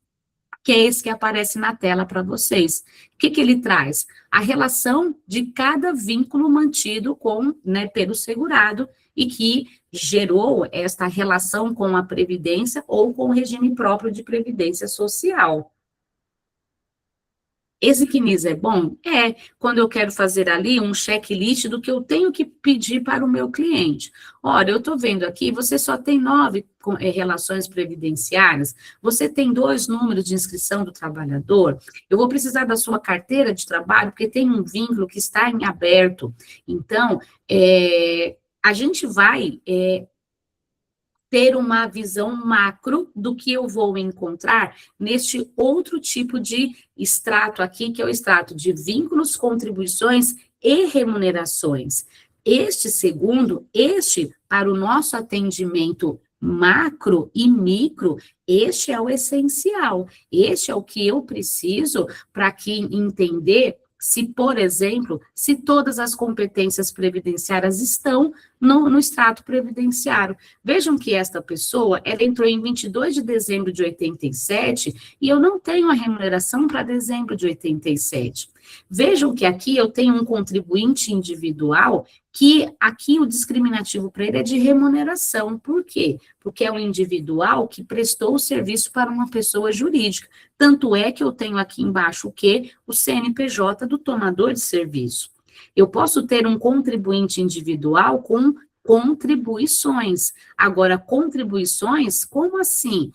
Speaker 3: que é esse que aparece na tela para vocês. O que ele traz? A relação de cada vínculo mantido pelo segurado e que gerou esta relação com a Previdência ou com o regime próprio de Previdência Social. Esse CNIS é bom? É, quando eu quero fazer ali um checklist do que eu tenho que pedir para o meu cliente. Olha, eu estou vendo aqui, você só tem 9 relações previdenciárias, você tem 2 números de inscrição do trabalhador, eu vou precisar da sua carteira de trabalho, porque tem um vínculo que está em aberto. Então, a gente vai ter uma visão macro do que eu vou encontrar neste outro tipo de extrato aqui, que é o extrato de vínculos, contribuições e remunerações. Este segundo, para o nosso atendimento macro e micro, este é o essencial, este é o que eu preciso para entender se, por exemplo, se todas as competências previdenciárias estão no extrato previdenciário. Vejam que esta pessoa, ela entrou em 22 de dezembro de 87 e eu não tenho a remuneração para dezembro de 87. Vejam que aqui eu tenho um contribuinte individual que aqui o discriminativo para ele é de remuneração. Por quê? Porque é um individual que prestou o serviço para uma pessoa jurídica. Tanto é que eu tenho aqui embaixo o CNPJ do tomador de serviço. Eu posso ter um contribuinte individual com contribuições. Agora, contribuições, como assim?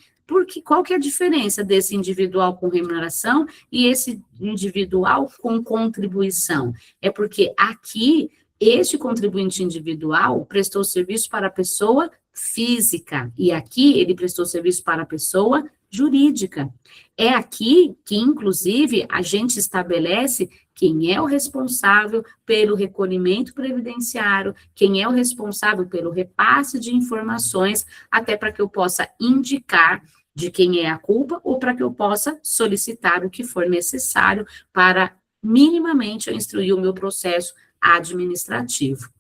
Speaker 3: Qual que é a diferença desse individual com remuneração e esse individual com contribuição? É porque aqui, este contribuinte individual prestou serviço para a pessoa física, e aqui ele prestou serviço para a pessoa jurídica. É aqui que, inclusive, a gente estabelece quem é o responsável pelo recolhimento previdenciário, quem é o responsável pelo repasse de informações, até para que eu possa indicar de quem é a culpa ou para que eu possa solicitar o que for necessário para, minimamente, eu instruir o meu processo administrativo.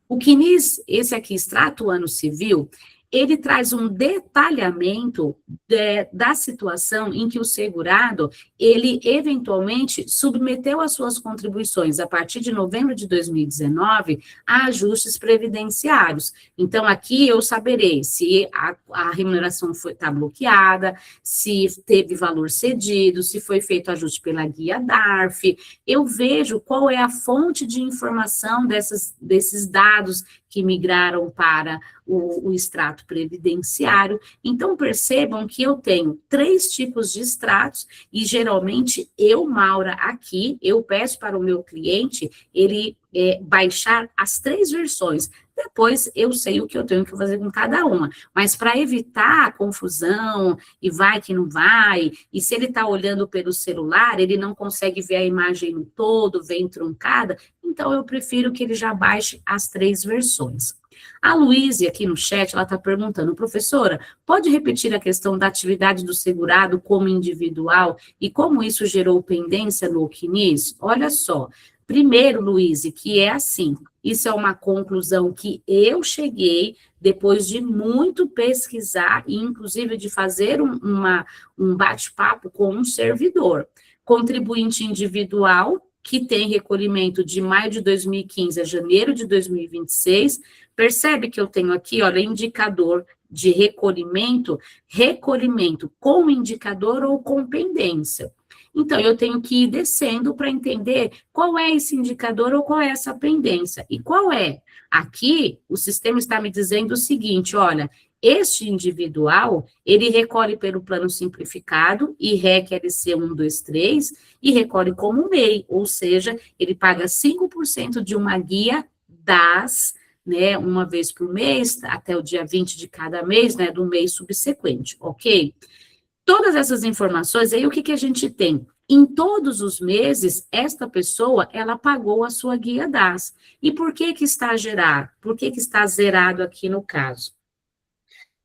Speaker 3: O CNIS, esse aqui, extrato ano civil, ele traz um detalhamento da situação em que o segurado, ele eventualmente submeteu as suas contribuições a partir de novembro de 2019 a ajustes previdenciários. Então, aqui eu saberei se a remuneração está bloqueada, se teve valor cedido, se foi feito ajuste pela guia DARF. Eu vejo qual é a fonte de informação desses dados que migraram para o extrato previdenciário. Então, percebam que eu tenho 3 tipos de extratos e, geralmente, Maura, aqui, eu peço para o meu cliente, ele baixar as 3 versões. Depois, eu sei o que eu tenho que fazer com cada uma. Mas, para evitar a confusão, e vai que não vai, e se ele está olhando pelo celular, ele não consegue ver a imagem no todo, vem truncada, então eu prefiro que ele já baixe as 3 versões. A Luísa, aqui no chat, ela está perguntando, professora, pode repetir a questão da atividade do segurado como individual e como isso gerou pendência no CNIS? Olha só, primeiro, Luísa, que é assim, isso é uma conclusão que eu cheguei depois de muito pesquisar e, inclusive, de fazer um bate-papo com um servidor. Contribuinte individual, que tem recolhimento de maio de 2015 a janeiro de 2026, percebe que eu tenho aqui, olha, indicador de recolhimento com indicador ou com pendência. Então, eu tenho que ir descendo para entender qual é esse indicador ou qual é essa pendência. E qual é? Aqui, o sistema está me dizendo o seguinte, olha, este individual, ele recolhe pelo plano simplificado, IREC LC 123, e recolhe como MEI, ou seja, ele paga 5% de uma guia das, né, uma vez por mês, até o dia 20 de cada mês, né, do mês subsequente, ok? Todas essas informações, aí o que a gente tem? Em todos os meses, esta pessoa, ela pagou a sua guia DAS. E por que que está gerado? Por que que está zerado aqui no caso?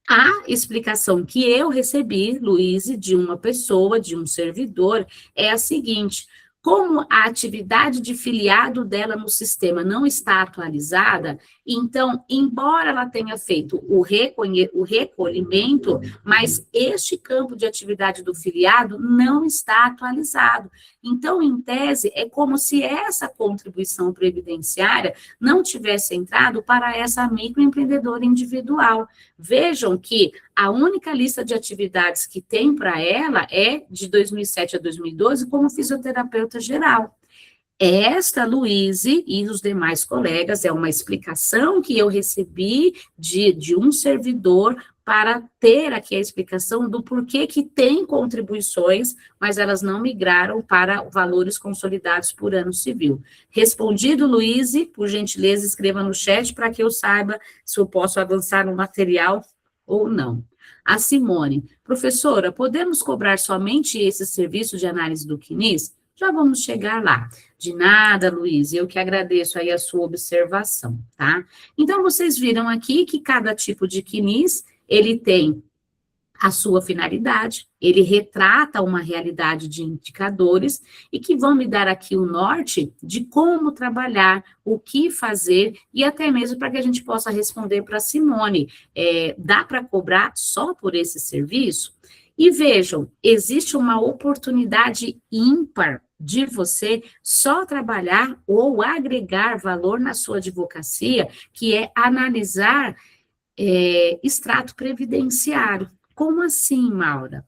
Speaker 3: A explicação que eu recebi, Luiz, de uma pessoa, de um servidor, é a seguinte: como a atividade de filiado dela no sistema não está atualizada, então, embora ela tenha feito o recolhimento, mas este campo de atividade do filiado não está atualizado. Então, em tese, é como se essa contribuição previdenciária não tivesse entrado para essa microempreendedora individual. Vejam que a única lista de atividades que tem para ela é de 2007 a 2012 como fisioterapeuta geral. Esta, Luíse, e os demais colegas, é uma explicação que eu recebi de um servidor para ter aqui a explicação do porquê que tem contribuições, mas elas não migraram para valores consolidados por ano civil. Respondido, Luíse, por gentileza, escreva no chat para que eu saiba se eu posso avançar no material ou não. A Simone: professora, podemos cobrar somente esse serviço de análise do CNIS? Já vamos chegar lá. De nada, Luiz, eu que agradeço aí a sua observação, tá? Então, vocês viram aqui que cada tipo de CNIS, ele tem a sua finalidade, ele retrata uma realidade de indicadores e que vão me dar aqui o norte de como trabalhar, o que fazer e até mesmo para que a gente possa responder para a Simone, dá para cobrar só por esse serviço? E vejam, existe uma oportunidade ímpar de você só trabalhar ou agregar valor na sua advocacia, que é analisar extrato previdenciário. Como assim, Maura?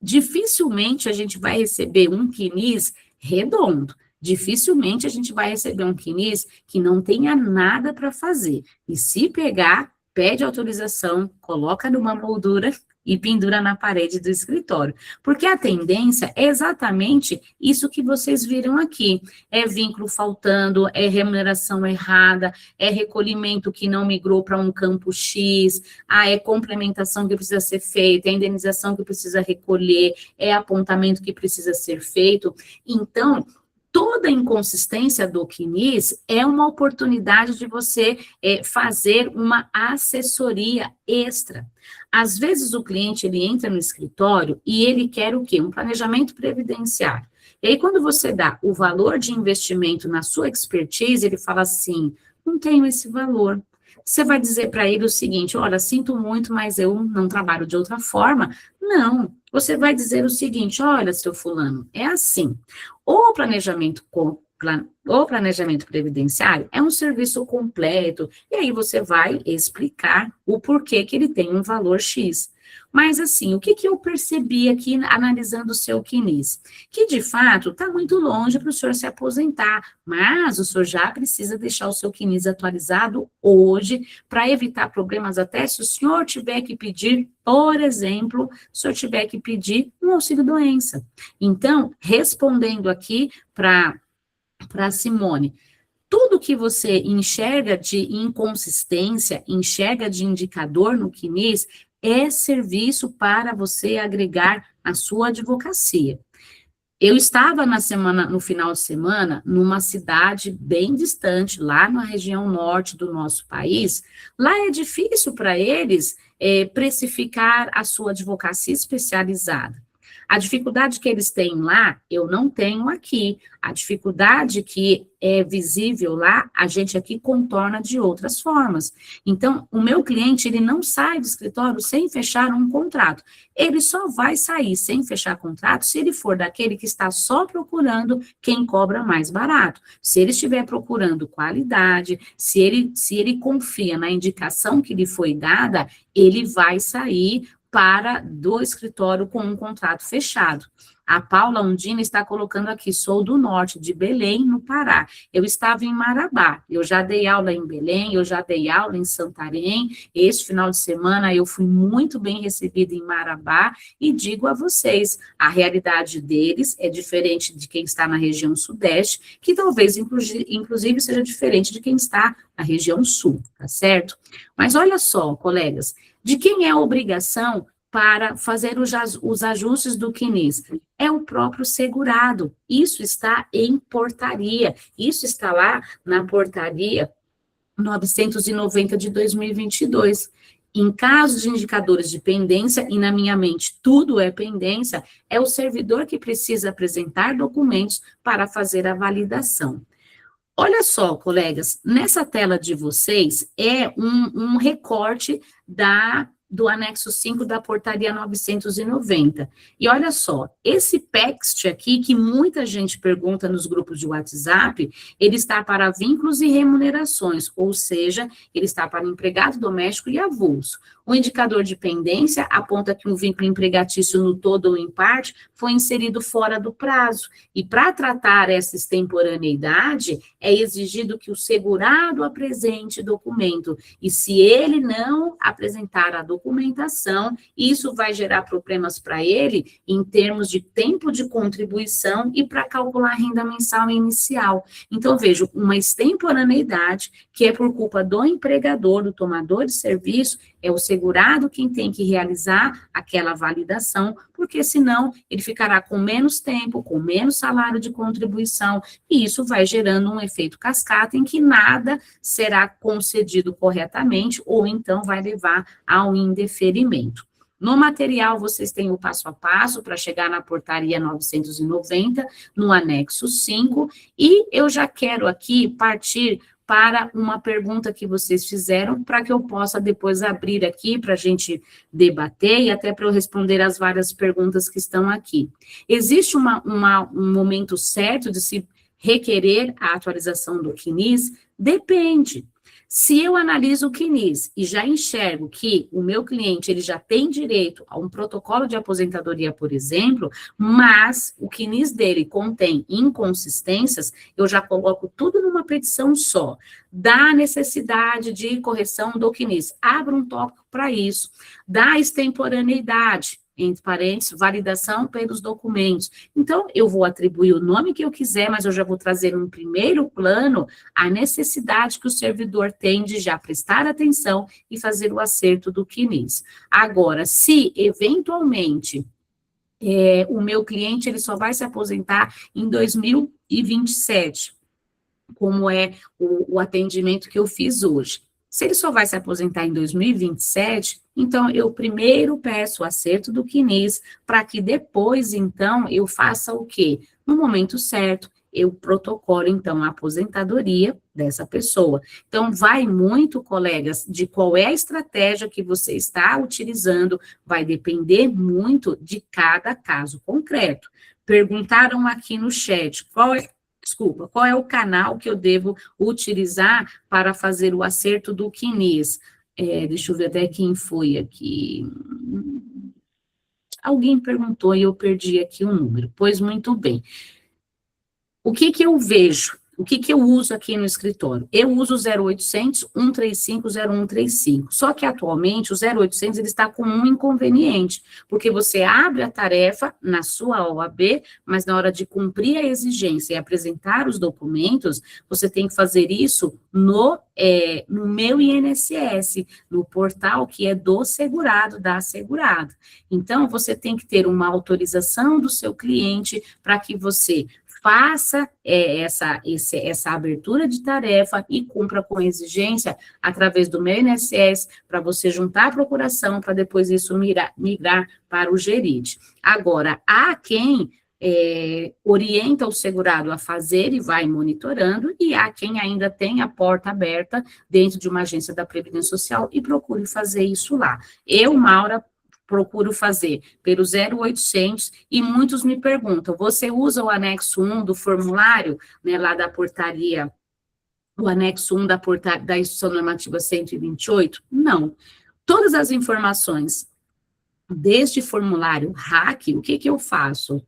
Speaker 3: Dificilmente a gente vai receber um CNIS redondo, dificilmente a gente vai receber um CNIS que não tenha nada para fazer. E se pegar, pede autorização, coloca numa moldura e pendura na parede do escritório. Porque a tendência é exatamente isso que vocês viram aqui. É vínculo faltando, é remuneração errada, é recolhimento que não migrou para um campo X, é complementação que precisa ser feita, é indenização que precisa recolher, é apontamento que precisa ser feito. Então, toda inconsistência do CNIS é uma oportunidade de você fazer uma assessoria extra. Às vezes o cliente, ele entra no escritório e ele quer o quê? Um planejamento previdenciário. E aí, quando você dá o valor de investimento na sua expertise, ele fala assim, não tenho esse valor. Você vai dizer para ele o seguinte, olha, sinto muito, mas eu não trabalho de outra forma. Não, você vai dizer o seguinte, olha, seu fulano, é assim, o planejamento previdenciário é um serviço completo, e aí você vai explicar o porquê que ele tem um valor X. Mas, assim, o que eu percebi aqui, analisando o seu CNIS? Que, de fato, está muito longe para o senhor se aposentar, mas o senhor já precisa deixar o seu CNIS atualizado hoje, para evitar problemas até se o senhor tiver que pedir, por exemplo, se o senhor tiver que pedir um auxílio-doença. Então, respondendo aqui para Simone, tudo que você enxerga de inconsistência, enxerga de indicador no CNIS, é serviço para você agregar a sua advocacia. Eu estava no final de semana, numa cidade bem distante, lá na região norte do nosso país. Lá é difícil para eles precificar a sua advocacia especializada. A dificuldade que eles têm lá, eu não tenho aqui. A dificuldade que é visível lá, a gente aqui contorna de outras formas. Então, o meu cliente, ele não sai do escritório sem fechar um contrato. Ele só vai sair sem fechar contrato se ele for daquele que está só procurando quem cobra mais barato. Se ele estiver procurando qualidade, se ele confia na indicação que lhe foi dada, ele vai sair do escritório com um contrato fechado. A Paula Undina está colocando aqui, sou do norte, de Belém, no Pará. Eu estava em Marabá, eu já dei aula em Belém, eu já dei aula em Santarém. Este final de semana eu fui muito bem recebida em Marabá e digo a vocês, a realidade deles é diferente de quem está na região sudeste, que talvez, inclusive, seja diferente de quem está na região sul, tá certo? Mas olha só, colegas, de quem é a obrigação para fazer os ajustes do CNIS? É o próprio segurado. Isso está em portaria. Isso está lá na portaria 990 de 2022. Em caso de indicadores de pendência, e na minha mente tudo é pendência, é o servidor que precisa apresentar documentos para fazer a validação. Olha só, colegas, nessa tela de vocês é um recorte do anexo 5 da portaria 990. E olha só, esse text aqui, que muita gente pergunta nos grupos de WhatsApp, ele está para vínculos e remunerações, ou seja, ele está para empregado doméstico e avulso. O indicador de pendência aponta que um vínculo empregatício no todo ou em parte foi inserido fora do prazo. E para tratar essa extemporaneidade, é exigido que o segurado apresente documento. E se ele não apresentar a documentação, isso vai gerar problemas para ele em termos de tempo de contribuição e para calcular a renda mensal inicial. Então, vejo, uma extemporaneidade que é por culpa do empregador, do tomador de serviço, é o segurado quem tem que realizar aquela validação, porque senão ele ficará com menos tempo, com menos salário de contribuição, e isso vai gerando um efeito cascata em que nada será concedido corretamente, ou então vai levar ao indeferimento. No material, vocês têm o passo a passo para chegar na portaria 990, no anexo 5, e eu já quero aqui partir para uma pergunta que vocês fizeram, para que eu possa depois abrir aqui para a gente debater e até para eu responder as várias perguntas que estão aqui. Existe um momento certo de se requerer a atualização do CNIS? Depende. Se eu analiso o CNIS e já enxergo que o meu cliente ele já tem direito a um protocolo de aposentadoria, por exemplo, mas o CNIS dele contém inconsistências, eu já coloco tudo numa petição só. Da necessidade de correção do CNIS, abro um tópico para isso. Da extemporaneidade, entre parênteses, validação pelos documentos. Então, eu vou atribuir o nome que eu quiser, mas eu já vou trazer um primeiro plano a necessidade que o servidor tem de já prestar atenção e fazer o acerto do CNIS. Agora, se eventualmente o meu cliente ele só vai se aposentar em 2027, como é o atendimento que eu fiz hoje. Se ele só vai se aposentar em 2027, então eu primeiro peço o acerto do CNIS, para que depois, então, eu faça o quê? No momento certo, eu protocolo, então, a aposentadoria dessa pessoa. Então, vai muito, colegas, de qual é a estratégia que você está utilizando, vai depender muito de cada caso concreto. Perguntaram aqui no chat, qual é o canal que eu devo utilizar para fazer o acerto do CNIS? Deixa eu ver até quem foi aqui. Alguém perguntou e eu perdi aqui o número. Pois muito bem. O que eu vejo? O que eu uso aqui no escritório? Eu uso o 0800 135 0135. Só que atualmente o 0800 ele está com um inconveniente, porque você abre a tarefa na sua OAB, mas na hora de cumprir a exigência e apresentar os documentos, você tem que fazer isso no meu INSS, no portal que é do segurado, da segurada. Então, você tem que ter uma autorização do seu cliente para que você faça essa abertura de tarefa e cumpra com exigência através do meu INSS, para você juntar a procuração, para depois isso migrar para o GERID. Agora, há quem orienta o segurado a fazer e vai monitorando, e há quem ainda tem a porta aberta dentro de uma agência da Previdência Social e procure fazer isso lá. Eu, Maura, procuro fazer pelo 0800, e muitos me perguntam, você usa o anexo 1 do formulário, né, lá da portaria, o anexo 1 da Instrução Normativa 128? Não. Todas as informações deste formulário RAC, o que eu faço?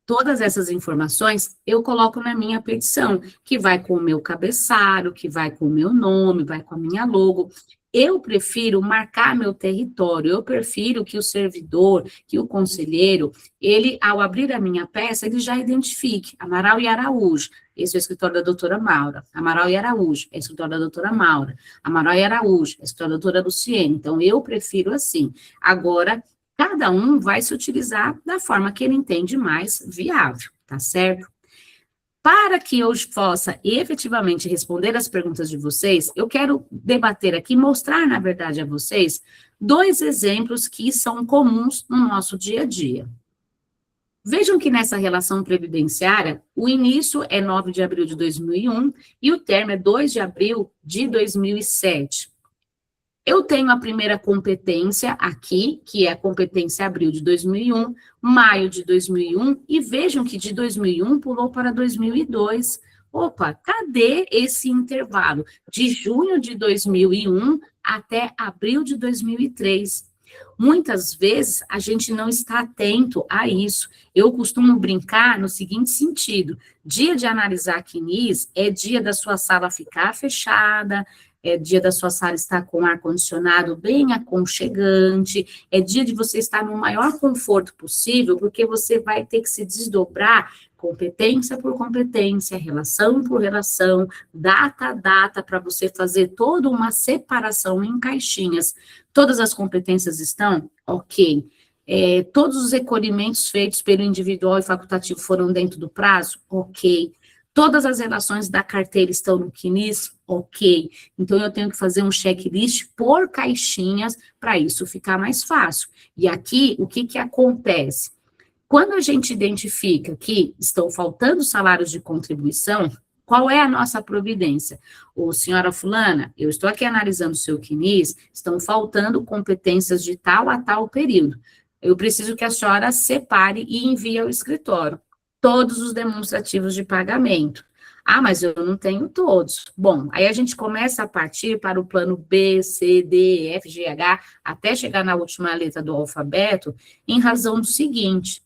Speaker 3: Todas essas informações eu coloco na minha petição, que vai com o meu cabeçalho, que vai com o meu nome, vai com a minha logo. Eu prefiro marcar meu território, eu prefiro que o servidor, que o conselheiro, ele, ao abrir a minha peça, ele já identifique Amaral e Araújo. Esse é o escritório da doutora Maura. Amaral e Araújo, é o escritório da doutora Maura. Amaral e Araújo, é o escritório da doutora Luciene. Então, eu prefiro assim. Agora, cada um vai se utilizar da forma que ele entende mais viável, tá certo? Para que eu possa efetivamente responder as perguntas de vocês, eu quero debater aqui, mostrar, na verdade, a vocês, 2 exemplos que são comuns no nosso dia a dia. Vejam que nessa relação previdenciária, o início é 9 de abril de 2001 e o termo é 2 de abril de 2007. Eu tenho a primeira competência aqui, que é a competência abril de 2001, maio de 2001, e vejam que de 2001 pulou para 2002. Opa, cadê esse intervalo? De junho de 2001 até abril de 2003. Muitas vezes a gente não está atento a isso. Eu costumo brincar no seguinte sentido: dia de analisar CNIS é dia da sua sala ficar fechada, é dia da sua sala estar com ar-condicionado bem aconchegante, é dia de você estar no maior conforto possível, porque você vai ter que se desdobrar competência por competência, relação por relação, data a data, para você fazer toda uma separação em caixinhas. Todas as competências estão? Ok. Todos os recolhimentos feitos pelo individual e facultativo foram dentro do prazo? Ok. Todas as relações da carteira estão no CNIS? Ok. Então, eu tenho que fazer um checklist por caixinhas para isso ficar mais fácil. E aqui, o que acontece? Quando a gente identifica que estão faltando salários de contribuição, qual é a nossa providência? Ô, senhora fulana, eu estou aqui analisando o seu CNIS, estão faltando competências de tal a tal período. Eu preciso que a senhora separe e envie ao escritório todos os demonstrativos de pagamento. Ah, mas eu não tenho todos. Bom, aí a gente começa a partir para o plano B, C, D, F, G, H, até chegar na última letra do alfabeto, em razão do seguinte: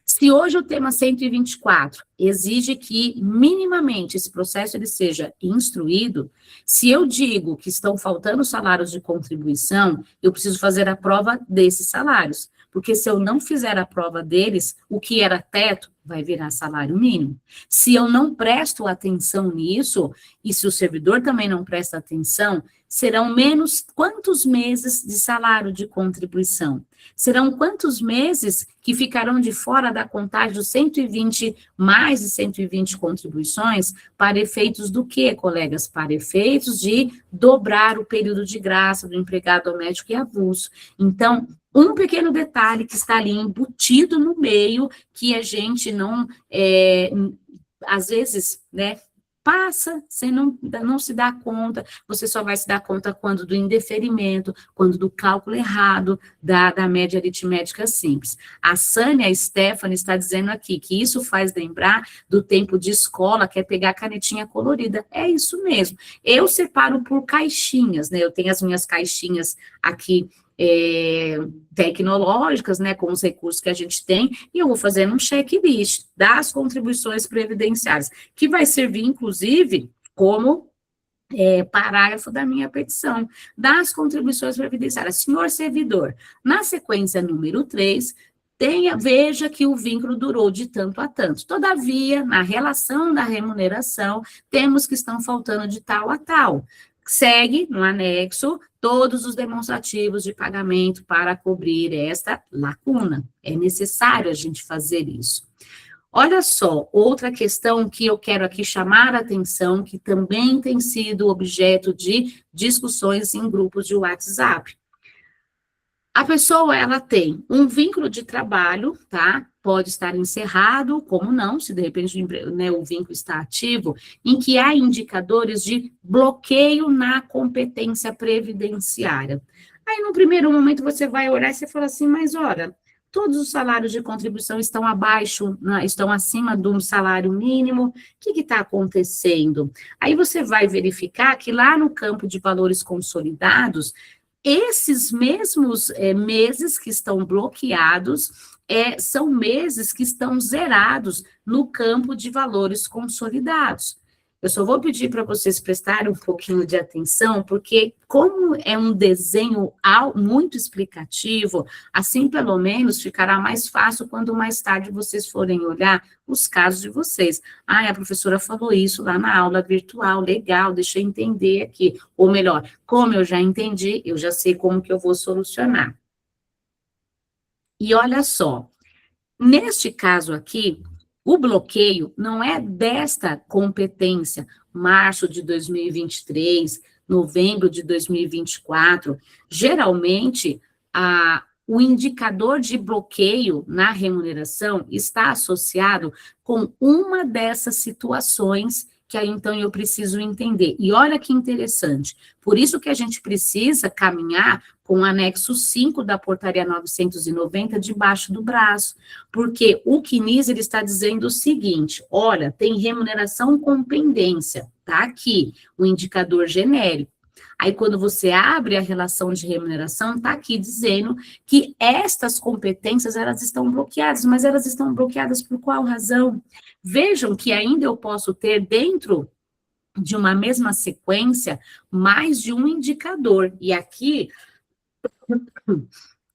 Speaker 3: se hoje o tema 124 exige que, minimamente, esse processo ele seja instruído, se eu digo que estão faltando salários de contribuição, eu preciso fazer a prova desses salários. Porque se eu não fizer a prova deles, o que era teto vai virar salário mínimo. Se eu não presto atenção nisso, e se o servidor também não presta atenção, serão menos quantos meses de salário de contribuição? Serão quantos meses que ficarão de fora da contagem dos 120, mais de 120 contribuições, para efeitos do quê, colegas? Para efeitos de dobrar o período de graça do empregado doméstico e avulso. Então, um pequeno detalhe que está ali embutido no meio, que a gente não, às vezes, né, passa, você não se dá conta, você só vai se dar conta quando do indeferimento, quando do cálculo errado da média aritmética simples. A Sânia, a Stephanie está dizendo aqui que isso faz lembrar do tempo de escola, que é pegar a canetinha colorida. É isso mesmo. Eu separo por caixinhas, né? Eu tenho as minhas caixinhas aqui, tecnológicas, né, com os recursos que a gente tem, e eu vou fazendo um checklist das contribuições previdenciárias, que vai servir, inclusive, como parágrafo da minha petição, das contribuições previdenciárias. Senhor servidor, na sequência número 3, veja que o vínculo durou de tanto a tanto. Todavia, na relação da remuneração, temos que estão faltando de tal a tal. Segue no anexo todos os demonstrativos de pagamento para cobrir esta lacuna. É necessário a gente fazer isso. Olha só, outra questão que eu quero aqui chamar a atenção, que também tem sido objeto de discussões em grupos de WhatsApp. A pessoa, ela tem um vínculo de trabalho, tá? Pode estar encerrado, como não, se de repente, né, o vínculo está ativo, em que há indicadores de bloqueio na competência previdenciária. Aí, no primeiro momento, você vai olhar e você fala assim, mas, ora, todos os salários de contribuição estão abaixo, estão acima do salário mínimo, o que está acontecendo? Aí você vai verificar que lá no campo de valores consolidados, esses mesmos meses que estão bloqueados são meses que estão zerados no campo de valores consolidados. Eu só vou pedir para vocês prestarem um pouquinho de atenção, porque como é um desenho muito explicativo, assim pelo menos ficará mais fácil quando mais tarde vocês forem olhar os casos de vocês. Ah, a professora falou isso lá na aula virtual, legal, deixa eu entender aqui. Ou melhor, como eu já entendi, eu já sei como que eu vou solucionar. E olha só, neste caso aqui, o bloqueio não é desta competência, março de 2023, novembro de 2024. Geralmente, o indicador de bloqueio na remuneração está associado com uma dessas situações que aí, então, eu preciso entender. E olha que interessante, por isso que a gente precisa caminhar com o anexo 5 da portaria 990 debaixo do braço, porque o CNIS, ele está dizendo o seguinte, olha, tem remuneração com pendência, tá aqui, o indicador genérico. Aí, quando você abre a relação de remuneração, está aqui dizendo que estas competências, elas estão bloqueadas, mas elas estão bloqueadas por qual razão? Vejam que ainda eu posso ter dentro de uma mesma sequência mais de um indicador. E aqui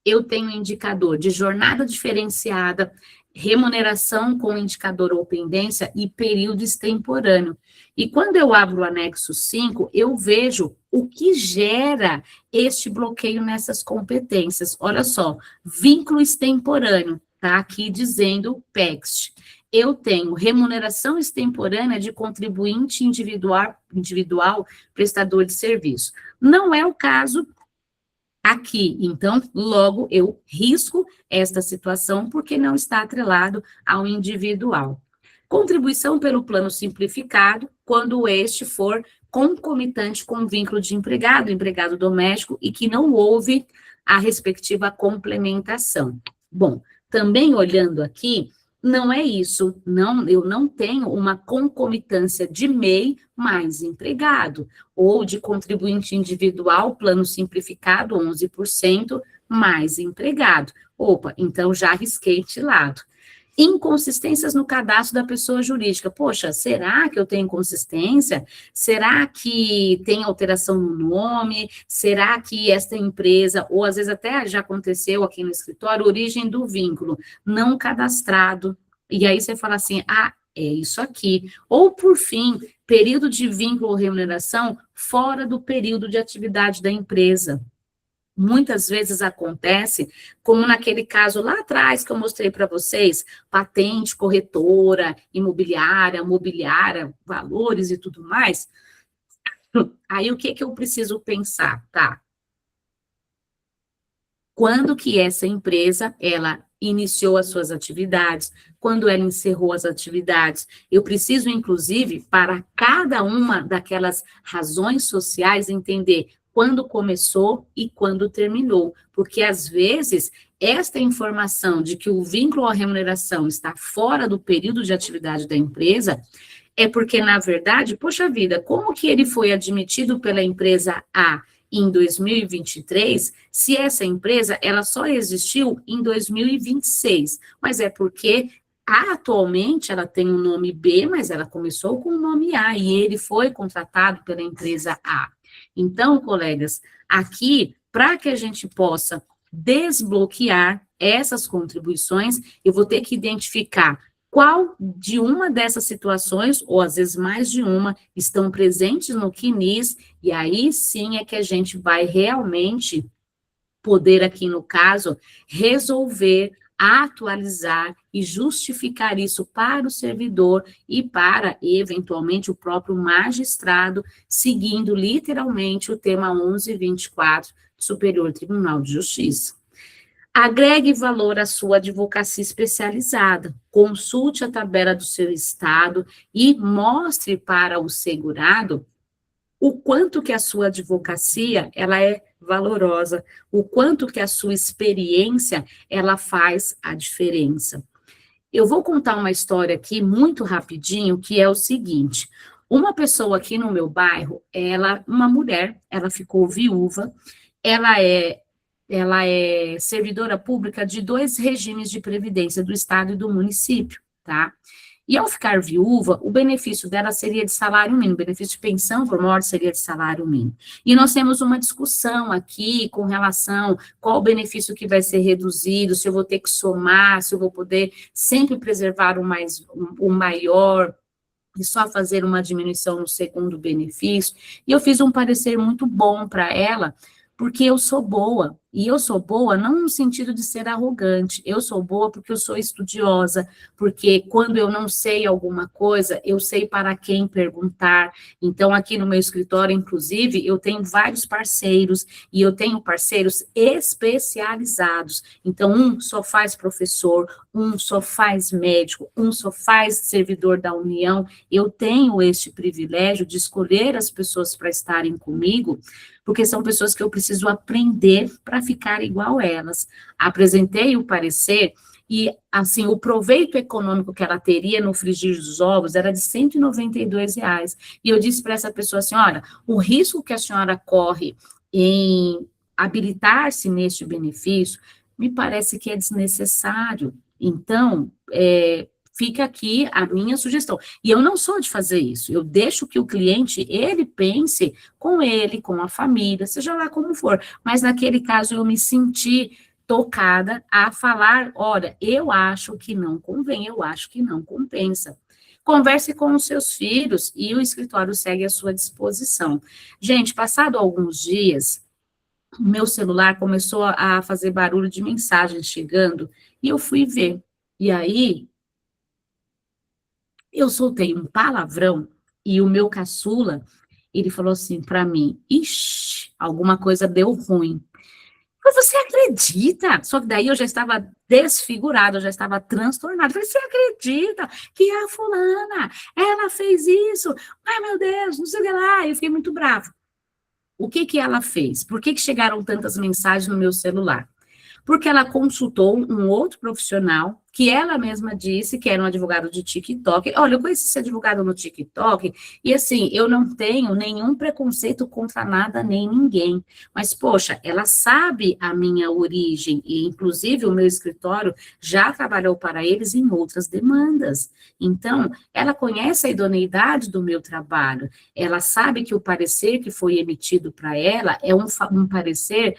Speaker 3: eu tenho indicador de jornada diferenciada, remuneração com indicador ou pendência e período extemporâneo. E quando eu abro o anexo 5, eu vejo o que gera este bloqueio nessas competências. Olha só, vínculo extemporâneo, tá aqui dizendo PEXT. Eu tenho remuneração extemporânea de contribuinte individual prestador de serviço. Não é o caso aqui, então, logo eu risco esta situação porque não está atrelado ao individual. Contribuição pelo plano simplificado, quando este for concomitante com o vínculo de empregado doméstico, e que não houve a respectiva complementação. Bom, também olhando aqui, não é isso, eu não tenho uma concomitância de MEI mais empregado, ou de contribuinte individual, plano simplificado, 11%, mais empregado. Opa, então já risquei este lado. Inconsistências no cadastro da pessoa jurídica. Poxa, será que eu tenho inconsistência? Será que tem alteração no nome? Será que esta empresa, ou às vezes até já aconteceu aqui no escritório, origem do vínculo, não cadastrado. E aí você fala assim, é isso aqui. Ou, por fim, período de vínculo ou remuneração fora do período de atividade da empresa. Muitas vezes acontece, como naquele caso lá atrás que eu mostrei para vocês, patente, corretora, imobiliária, mobiliária, valores e tudo mais. Aí o que eu preciso pensar, tá? Quando que essa empresa, ela iniciou as suas atividades, quando ela encerrou as atividades. Eu preciso, inclusive, para cada uma daquelas razões sociais, entender quando começou e quando terminou, porque às vezes esta informação de que o vínculo à remuneração está fora do período de atividade da empresa é porque, na verdade, poxa vida, como que ele foi admitido pela empresa A em 2023, se essa empresa ela só existiu em 2026, mas é porque atualmente ela tem um nome B, mas ela começou com o nome A e ele foi contratado pela empresa A. Então, colegas, aqui, para que a gente possa desbloquear essas contribuições, eu vou ter que identificar qual de uma dessas situações, ou às vezes mais de uma, estão presentes no CNIS, e aí sim é que a gente vai realmente poder, aqui no caso, resolver, atualizar e justificar isso para o servidor e para, eventualmente, o próprio magistrado, seguindo literalmente o tema 1124 do Superior Tribunal de Justiça. Agregue valor à sua advocacia especializada, consulte a tabela do seu estado e mostre para o segurado o quanto que a sua advocacia, ela é valorosa, o quanto que a sua experiência, ela faz a diferença. Eu vou contar uma história aqui, muito rapidinho, que é o seguinte, uma pessoa aqui no meu bairro, uma mulher, ela ficou viúva, ela é servidora pública de 2 regimes de previdência, do estado e do município, tá? E ao ficar viúva, o benefício dela seria de salário mínimo, o benefício de pensão por morte seria de salário mínimo. E nós temos uma discussão aqui com relação qual o benefício que vai ser reduzido, se eu vou ter que somar, se eu vou poder sempre preservar o maior, e só fazer uma diminuição no segundo benefício. E eu fiz um parecer muito bom para ela, porque eu sou boa, e eu sou boa não no sentido de ser arrogante, eu sou boa porque eu sou estudiosa, porque quando eu não sei alguma coisa, eu sei para quem perguntar. Então, aqui no meu escritório, inclusive, eu tenho vários parceiros, e eu tenho parceiros especializados. Então, um só faz professor, um só faz médico, um só faz servidor da União. Eu tenho este privilégio de escolher as pessoas para estarem comigo, porque são pessoas que eu preciso aprender para ficar igual a elas. Apresentei o parecer e, assim, o proveito econômico que ela teria no frigir dos ovos era de R$ 192. E eu disse para essa pessoa assim, olha, o risco que a senhora corre em habilitar-se neste benefício, me parece que é desnecessário. Então, fica aqui a minha sugestão. E eu não sou de fazer isso, eu deixo que o cliente, ele pense com ele, com a família, seja lá como for. Mas naquele caso eu me senti tocada a falar, olha, eu acho que não convém, eu acho que não compensa. Converse com os seus filhos e o escritório segue à sua disposição. Gente, passado alguns dias, o meu celular começou a fazer barulho de mensagens chegando e eu fui ver. E aí, eu soltei um palavrão e o meu caçula, ele falou assim para mim, ixi, alguma coisa deu ruim. Mas você acredita? Só que daí eu já estava desfigurada, eu já estava transtornada. Eu falei, você acredita que a fulana, ela fez isso? Ai, meu Deus, não sei o que lá. Eu fiquei muito brava. O que que ela fez? Por que que chegaram tantas mensagens no meu celular? Porque ela consultou um outro profissional, que ela mesma disse que era um advogado de TikTok. Olha, eu conheci esse advogado no TikTok, e assim, eu não tenho nenhum preconceito contra nada nem ninguém. Mas, poxa, ela sabe a minha origem, e inclusive o meu escritório já trabalhou para eles em outras demandas. Então, ela conhece a idoneidade do meu trabalho, ela sabe que o parecer que foi emitido para ela é um parecer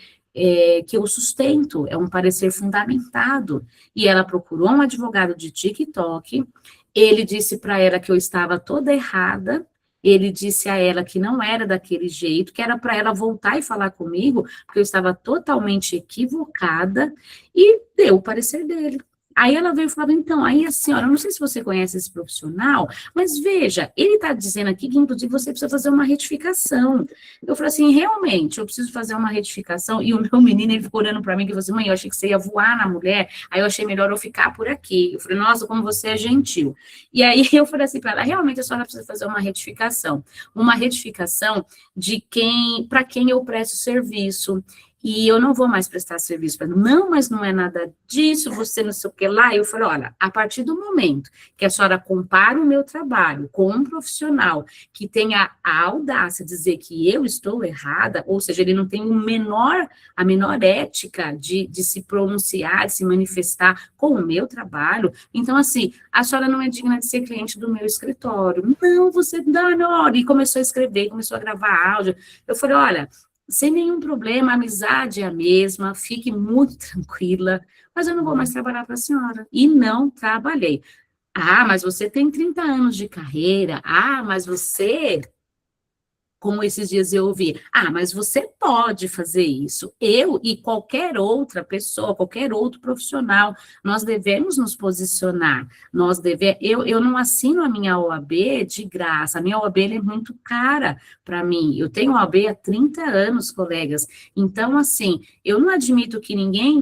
Speaker 3: que eu sustento, é um parecer fundamentado. E ela procurou um advogado de TikTok, ele disse para ela que eu estava toda errada, ele disse a ela que não era daquele jeito, que era para ela voltar e falar comigo, porque eu estava totalmente equivocada, e deu o parecer dele. Aí ela veio falando, então, aí a senhora, não sei se você conhece esse profissional, mas veja, ele está dizendo aqui que, inclusive, você precisa fazer uma retificação. Eu falei assim, realmente, eu preciso fazer uma retificação, e o meu menino, ele ficou olhando para mim, e falou assim, mãe, eu achei que você ia voar na mulher, aí eu achei melhor eu ficar por aqui. Eu falei, nossa, como você é gentil. E aí eu falei assim para ela, realmente a senhora precisa fazer uma retificação de para quem eu presto serviço, e eu não vou mais prestar serviço para não, mas não é nada disso, você não sei o que lá. Eu falei, olha, a partir do momento que a senhora compara o meu trabalho com um profissional que tenha a audácia de dizer que eu estou errada, ou seja, ele não tem a menor ética de se pronunciar, de se manifestar com o meu trabalho, então, assim, a senhora não é digna de ser cliente do meu escritório. Não, você não. E começou a escrever, começou a gravar áudio. Eu falei, olha, sem nenhum problema, a amizade é a mesma, fique muito tranquila, mas eu não vou mais trabalhar para a senhora. E não trabalhei. Ah, mas você tem 30 anos de carreira. Ah, mas você... Como esses dias eu ouvi, mas você pode fazer isso. Eu e qualquer outra pessoa, qualquer outro profissional, nós devemos nos posicionar. Eu não assino a minha OAB de graça, a minha OAB é muito cara para mim. Eu tenho OAB há 30 anos, colegas. Então, assim, eu não admito que ninguém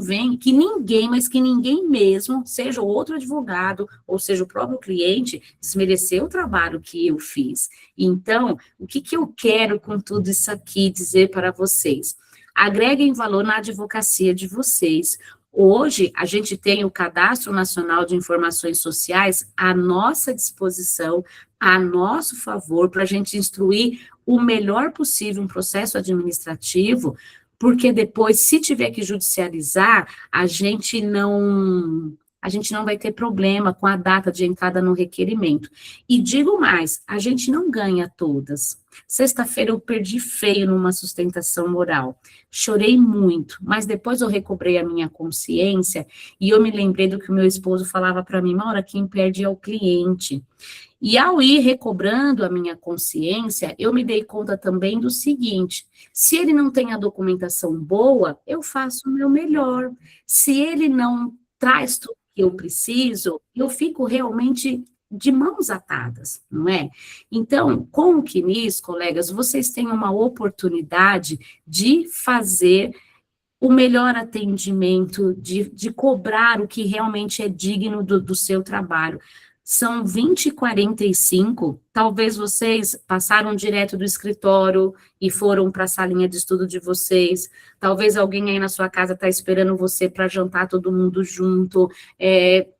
Speaker 3: mas que ninguém mesmo, seja o outro advogado, ou seja o próprio cliente, desmerecer o trabalho que eu fiz. Então, o que eu quero com tudo isso aqui dizer para vocês? Agreguem valor na advocacia de vocês. Hoje, a gente tem o Cadastro Nacional de Informações Sociais à nossa disposição, a nosso favor, para a gente instruir o melhor possível um processo administrativo, porque depois, se tiver que judicializar, a gente não a gente não vai ter problema com a data de entrada no requerimento. E digo mais, a gente não ganha todas. Sexta-feira eu perdi feio numa sustentação oral. Chorei muito, mas depois eu recobrei a minha consciência e eu me lembrei do que o meu esposo falava para mim: Maura, quem perde é o cliente. E ao ir recobrando a minha consciência, eu me dei conta também do seguinte: se ele não tem a documentação boa, eu faço o meu melhor. Se ele não traz tudo que eu preciso, eu fico realmente de mãos atadas, não é? Então, com o CNIS, colegas, vocês têm uma oportunidade de fazer o melhor atendimento, de cobrar o que realmente é digno do seu trabalho. São 20h45, talvez vocês passaram direto do escritório e foram para a salinha de estudo de vocês, talvez alguém aí na sua casa está esperando você para jantar todo mundo junto,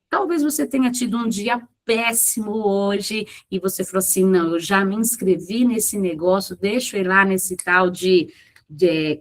Speaker 3: talvez você tenha tido um dia péssimo hoje, e você falou assim: não, eu já me inscrevi nesse negócio, deixa eu ir lá nesse tal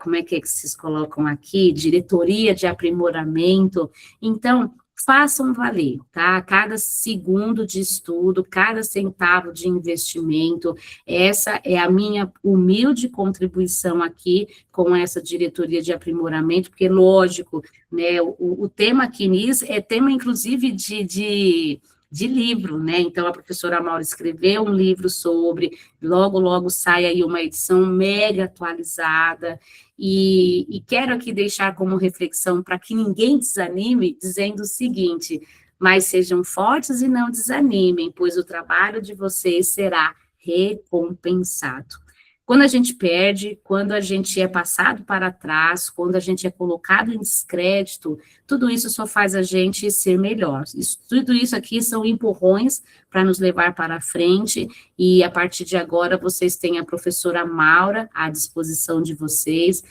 Speaker 3: como é que vocês colocam aqui? Diretoria de aprimoramento. Então, façam valer, tá? Cada segundo de estudo, cada centavo de investimento, essa é a minha humilde contribuição aqui com essa diretoria de aprimoramento, porque, lógico, né, o tema CNIS é tema, inclusive, de livro, né? Então, a professora Maura escreveu um livro sobre, logo sai aí uma edição mega atualizada, e quero aqui deixar como reflexão para que ninguém desanime, dizendo o seguinte: mas sejam fortes e não desanimem, pois o trabalho de vocês será recompensado. Quando a gente perde, quando a gente é passado para trás, quando a gente é colocado em descrédito, tudo isso só faz a gente ser melhor. Tudo isso aqui são empurrões para nos levar para frente, e a partir de agora vocês têm a professora Maura à disposição de vocês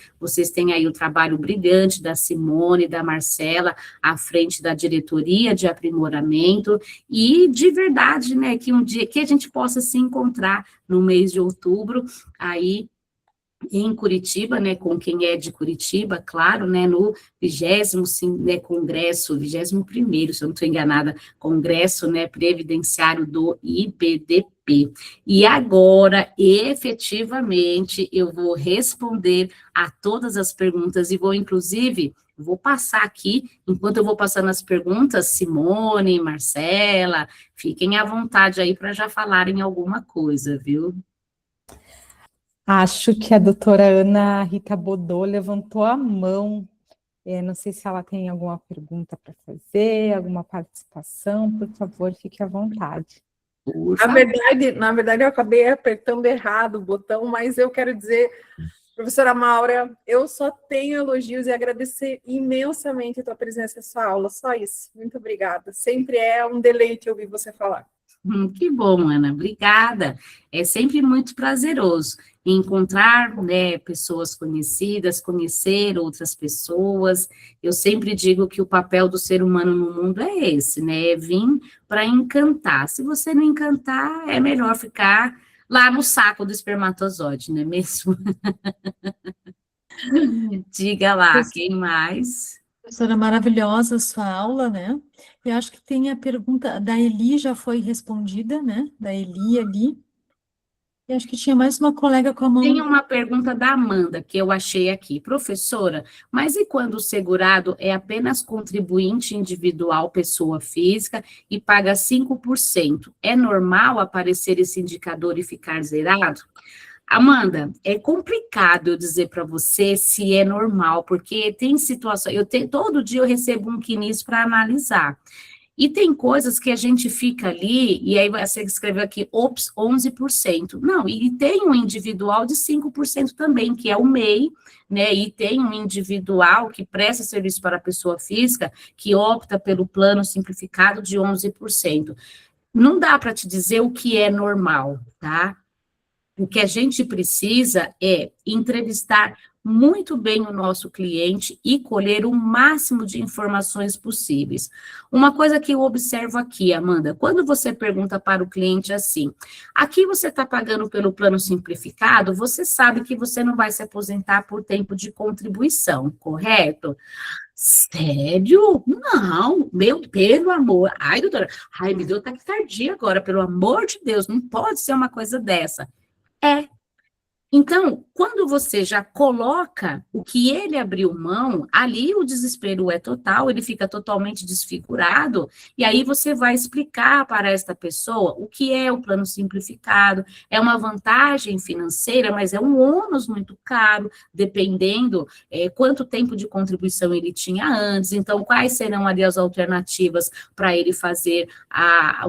Speaker 3: têm aí o trabalho brilhante da Simone, da Marcela, à frente da diretoria de aprimoramento, e de verdade, né, que um dia que a gente possa se encontrar no mês de outubro, aí em Curitiba, né, com quem é de Curitiba, claro, né, no 20º, né, congresso, 21º, se eu não estou enganada, congresso, né, previdenciário do IBDP. E agora, efetivamente, eu vou responder a todas as perguntas e vou, inclusive, vou passar aqui, enquanto eu vou passando as perguntas, Simone, Marcela, fiquem à vontade aí para já falarem alguma coisa, viu?
Speaker 1: Acho que a doutora Ana Rita Bodô levantou a mão. Não sei se ela tem alguma pergunta para fazer, alguma participação. Por favor, fique à vontade.
Speaker 4: Na verdade, eu acabei apertando errado o botão, mas eu quero dizer, professora Maura, eu só tenho elogios e agradecer imensamente a tua presença nessa aula, só isso. Muito obrigada. Sempre é um deleite ouvir você falar.
Speaker 3: Que bom, Ana, obrigada. É sempre muito prazeroso encontrar, né, pessoas conhecidas, conhecer outras pessoas. Eu sempre digo que o papel do ser humano no mundo é esse, né, é vir para encantar. Se você não encantar, é melhor ficar lá no saco do espermatozoide, não é mesmo? Diga lá, quem mais?
Speaker 2: Professora, maravilhosa a sua aula, né? Eu acho que tem a pergunta da Eli, já foi respondida, né? Da Eli ali. E acho que tinha mais uma colega com a mão.
Speaker 3: Tem uma pergunta da Amanda, que eu achei aqui. Professora, mas e quando o segurado é apenas contribuinte individual, pessoa física, e paga 5%? É normal aparecer esse indicador e ficar zerado? Amanda, é complicado eu dizer para você se é normal, porque tem situações, todo dia eu recebo um CNIS para analisar, e tem coisas que a gente fica ali, e aí você escreveu aqui, 11%, não, e tem um individual de 5% também, que é o MEI, né, e tem um individual que presta serviço para a pessoa física, que opta pelo plano simplificado de 11%. Não dá para te dizer o que é normal, tá? O que a gente precisa é entrevistar muito bem o nosso cliente e colher o máximo de informações possíveis. Uma coisa que eu observo aqui, Amanda, quando você pergunta para o cliente assim, aqui você está pagando pelo plano simplificado, você sabe que você não vai se aposentar por tempo de contribuição, correto? Sério? Não, pelo amor. Ai, doutora, ai, me deu taquicardia agora, pelo amor de Deus, não pode ser uma coisa dessa. É. Então, quando você já coloca o que ele abriu mão, ali o desespero é total, ele fica totalmente desfigurado, e aí você vai explicar para esta pessoa o que é o plano simplificado, é uma vantagem financeira, mas é um ônus muito caro, dependendo quanto tempo de contribuição ele tinha antes, então quais serão ali as alternativas para ele fazer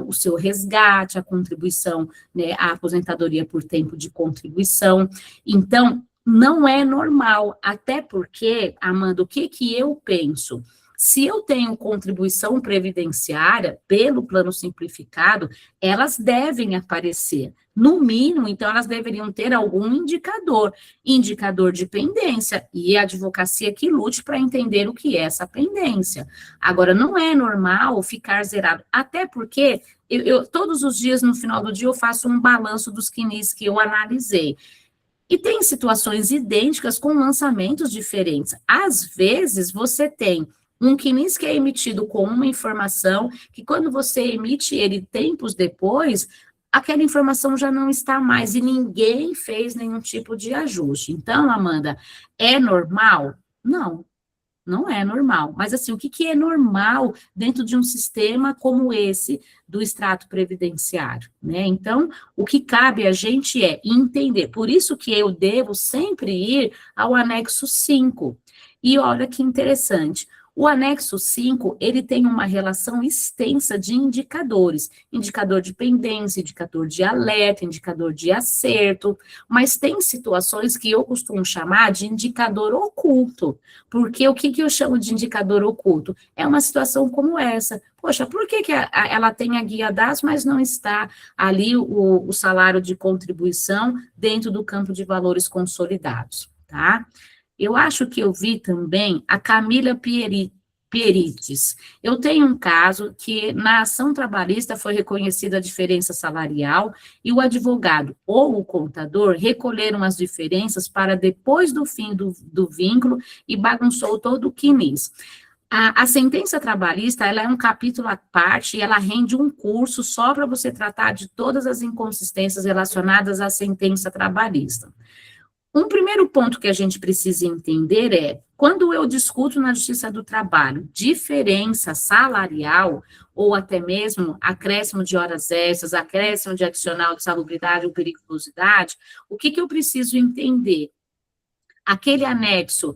Speaker 3: o seu resgate, a contribuição, né, a aposentadoria por tempo de contribuição. Então, não é normal, até porque, Amanda, o que eu penso? Se eu tenho contribuição previdenciária pelo plano simplificado, elas devem aparecer. No mínimo, então, elas deveriam ter algum indicador de pendência, e a advocacia que lute para entender o que é essa pendência. Agora, não é normal ficar zerado, até porque todos os dias, no final do dia, eu faço um balanço dos CNIs que eu analisei. E tem situações idênticas com lançamentos diferentes. Às vezes, você tem um CNIS que é emitido com uma informação, que quando você emite ele tempos depois, aquela informação já não está mais, e ninguém fez nenhum tipo de ajuste. Então, Amanda, é normal? Não. Não é normal, mas assim, o que é normal dentro de um sistema como esse do extrato previdenciário, né? Então, o que cabe a gente é entender, por isso que eu devo sempre ir ao anexo 5. E olha que interessante, o anexo 5, ele tem uma relação extensa de indicadores, indicador de pendência, indicador de alerta, indicador de acerto, mas tem situações que eu costumo chamar de indicador oculto, porque o que eu chamo de indicador oculto? É uma situação como essa. Poxa, por que ela tem a guia DAS, mas não está ali o salário de contribuição dentro do campo de valores consolidados, tá? Eu acho que eu vi também a Camila Pierites. Eu tenho um caso que na ação trabalhista foi reconhecida a diferença salarial e o advogado ou o contador recolheram as diferenças para depois do fim do vínculo e bagunçou todo o CNIS. A sentença trabalhista, ela é um capítulo à parte e ela rende um curso só para você tratar de todas as inconsistências relacionadas à sentença trabalhista. Um primeiro ponto que a gente precisa entender é, quando eu discuto na Justiça do Trabalho diferença salarial, ou até mesmo acréscimo de horas extras, acréscimo de adicional de salubridade ou periculosidade, o que eu preciso entender? Aquele anexo,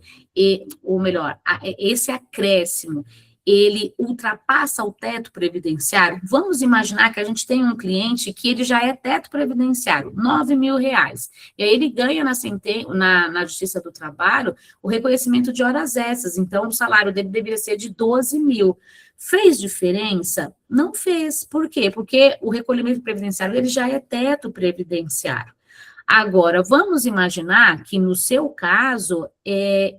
Speaker 3: ou melhor, esse acréscimo, ele ultrapassa o teto previdenciário. Vamos imaginar que a gente tem um cliente que ele já é teto previdenciário, R$9.000, e aí ele ganha na Justiça do Trabalho o reconhecimento de horas extras, então o salário dele deveria ser de 12.000. Fez diferença? Não fez. Por quê? Porque o recolhimento previdenciário ele já é teto previdenciário. Agora, vamos imaginar que no seu caso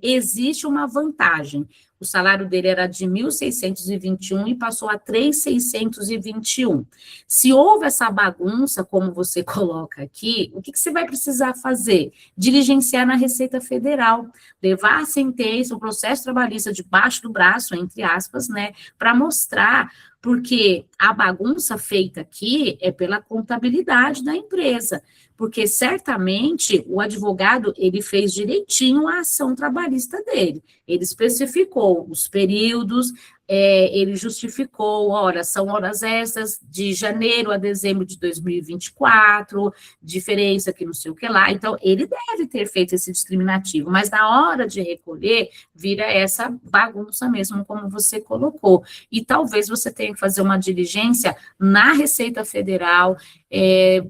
Speaker 3: existe uma vantagem. O salário dele era de 1.621 e passou a 3.621. Se houve essa bagunça, como você coloca aqui, o que você vai precisar fazer? Diligenciar na Receita Federal, levar a sentença, o processo trabalhista debaixo do braço, entre aspas, né, para mostrar, porque a bagunça feita aqui é pela contabilidade da empresa, porque certamente o advogado, ele fez direitinho a ação trabalhista dele, ele especificou os períodos, ele justificou, olha, são horas extras de janeiro a dezembro de 2024, diferença que não sei o que lá, então ele deve ter feito esse discriminativo, mas na hora de recolher, vira essa bagunça mesmo, como você colocou, e talvez você tenha que fazer uma diligência na Receita Federal,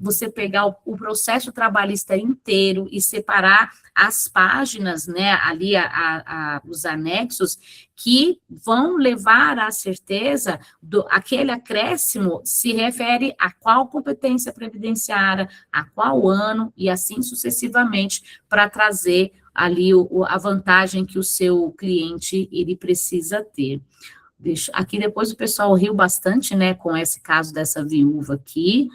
Speaker 3: você pegar o processo trabalhista inteiro e separar as páginas, né, ali os anexos, que vão levar à certeza aquele acréscimo se refere a qual competência previdenciária, a qual ano, e assim sucessivamente, para trazer ali a vantagem que o seu cliente, ele precisa ter. Aqui depois o pessoal riu bastante, né, com esse caso dessa viúva aqui.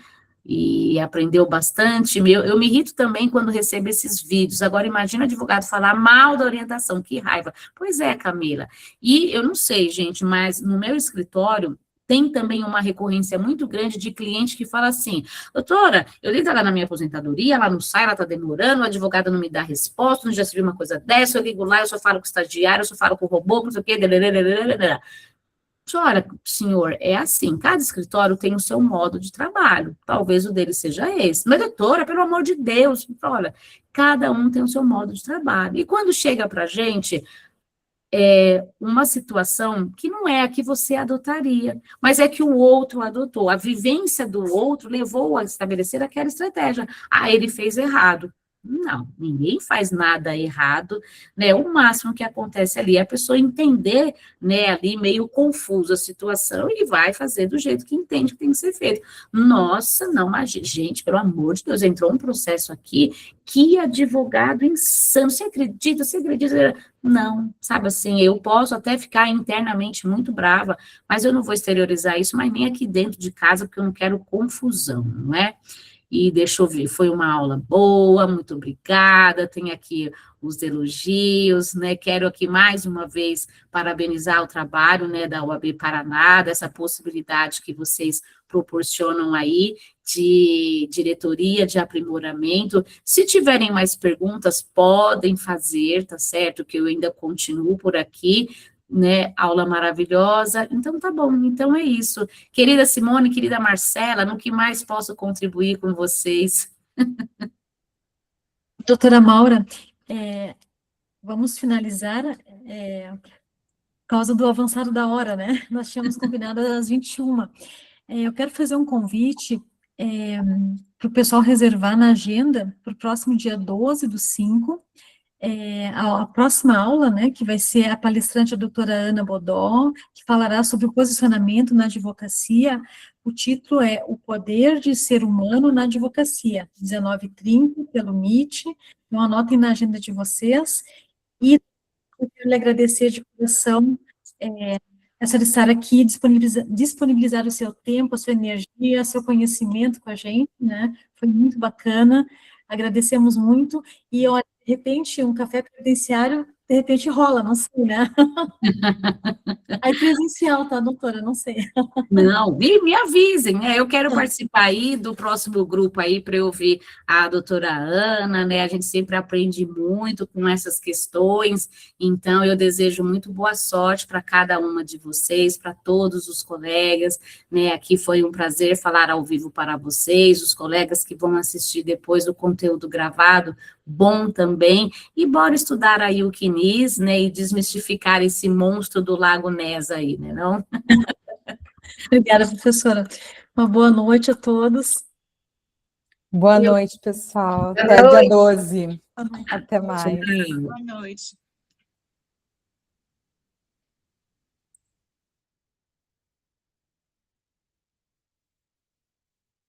Speaker 3: e aprendeu bastante. Eu me irrito também quando recebo esses vídeos. Agora, imagina o advogado falar mal da orientação, que raiva. Pois é, Camila. E eu não sei, gente, mas no meu escritório tem também uma recorrência muito grande de cliente que fala assim, doutora, eu ligo lá na minha aposentadoria, ela não sai, ela está demorando, o advogado não me dá resposta, não já se viu uma coisa dessa, eu ligo lá, eu só falo com o estagiário, eu só falo com o robô, não sei o quê, olha, senhor, é assim, cada escritório tem o seu modo de trabalho, talvez o dele seja esse. Mas, doutora, pelo amor de Deus, olha, cada um tem o seu modo de trabalho. E quando chega para a gente uma situação que não é a que você adotaria, mas é que o outro adotou, a vivência do outro levou a estabelecer aquela estratégia. Ah, ele fez errado. Não, ninguém faz nada errado, né? O máximo que acontece ali é a pessoa entender, né, ali meio confusa a situação e vai fazer do jeito que entende que tem que ser feito. Nossa, não, mas, gente, pelo amor de Deus, entrou um processo aqui, que advogado insano, você acredita? Não, sabe assim, eu posso até ficar internamente muito brava, mas eu não vou exteriorizar isso, mas nem aqui dentro de casa, porque eu não quero confusão, não é? E deixa eu ver, foi uma aula boa, muito obrigada, tem aqui os elogios, né, quero aqui mais uma vez parabenizar o trabalho, né, da OAB Paraná, dessa possibilidade que vocês proporcionam aí de diretoria, de aprimoramento. Se tiverem mais perguntas, podem fazer, tá certo? Que eu ainda continuo por aqui, né, aula maravilhosa, então tá bom, então é isso. Querida Simone, querida Marcela, no que mais posso contribuir com vocês?
Speaker 2: Doutora Maura, vamos finalizar, por causa do avançado da hora, né? Nós tínhamos combinado às 21h. Eu quero fazer um convite para o pessoal reservar na agenda para o próximo dia 12/5, a próxima aula, né, que vai ser a palestrante, a doutora Ana Bodó, que falará sobre o posicionamento na advocacia. O título é O Poder de Ser Humano na Advocacia, 19h30, pelo Meet. Então, anotem na agenda de vocês. E eu quero lhe agradecer de coração essa de estar aqui, disponibilizar o seu tempo, a sua energia, seu conhecimento com a gente, né? Foi muito bacana, agradecemos muito, e olha, de repente, um café previdenciário, de repente rola, não sei, né? Aí presencial, tá, doutora? Não sei.
Speaker 3: Não, me avisem, né? Eu quero participar aí do próximo grupo aí para eu ouvir a doutora Ana, né? A gente sempre aprende muito com essas questões, então eu desejo muito boa sorte para cada uma de vocês, para todos os colegas, né? Aqui foi um prazer falar ao vivo para vocês, os colegas que vão assistir depois o conteúdo gravado, bom também, e bora estudar aí o CNIS, né? E desmistificar esse monstro do Lago Ness aí, né? Não?
Speaker 2: Obrigada, professora. Uma boa noite a todos.
Speaker 1: Boa noite, pessoal. Até dia 12. Até mais.
Speaker 5: Boa noite.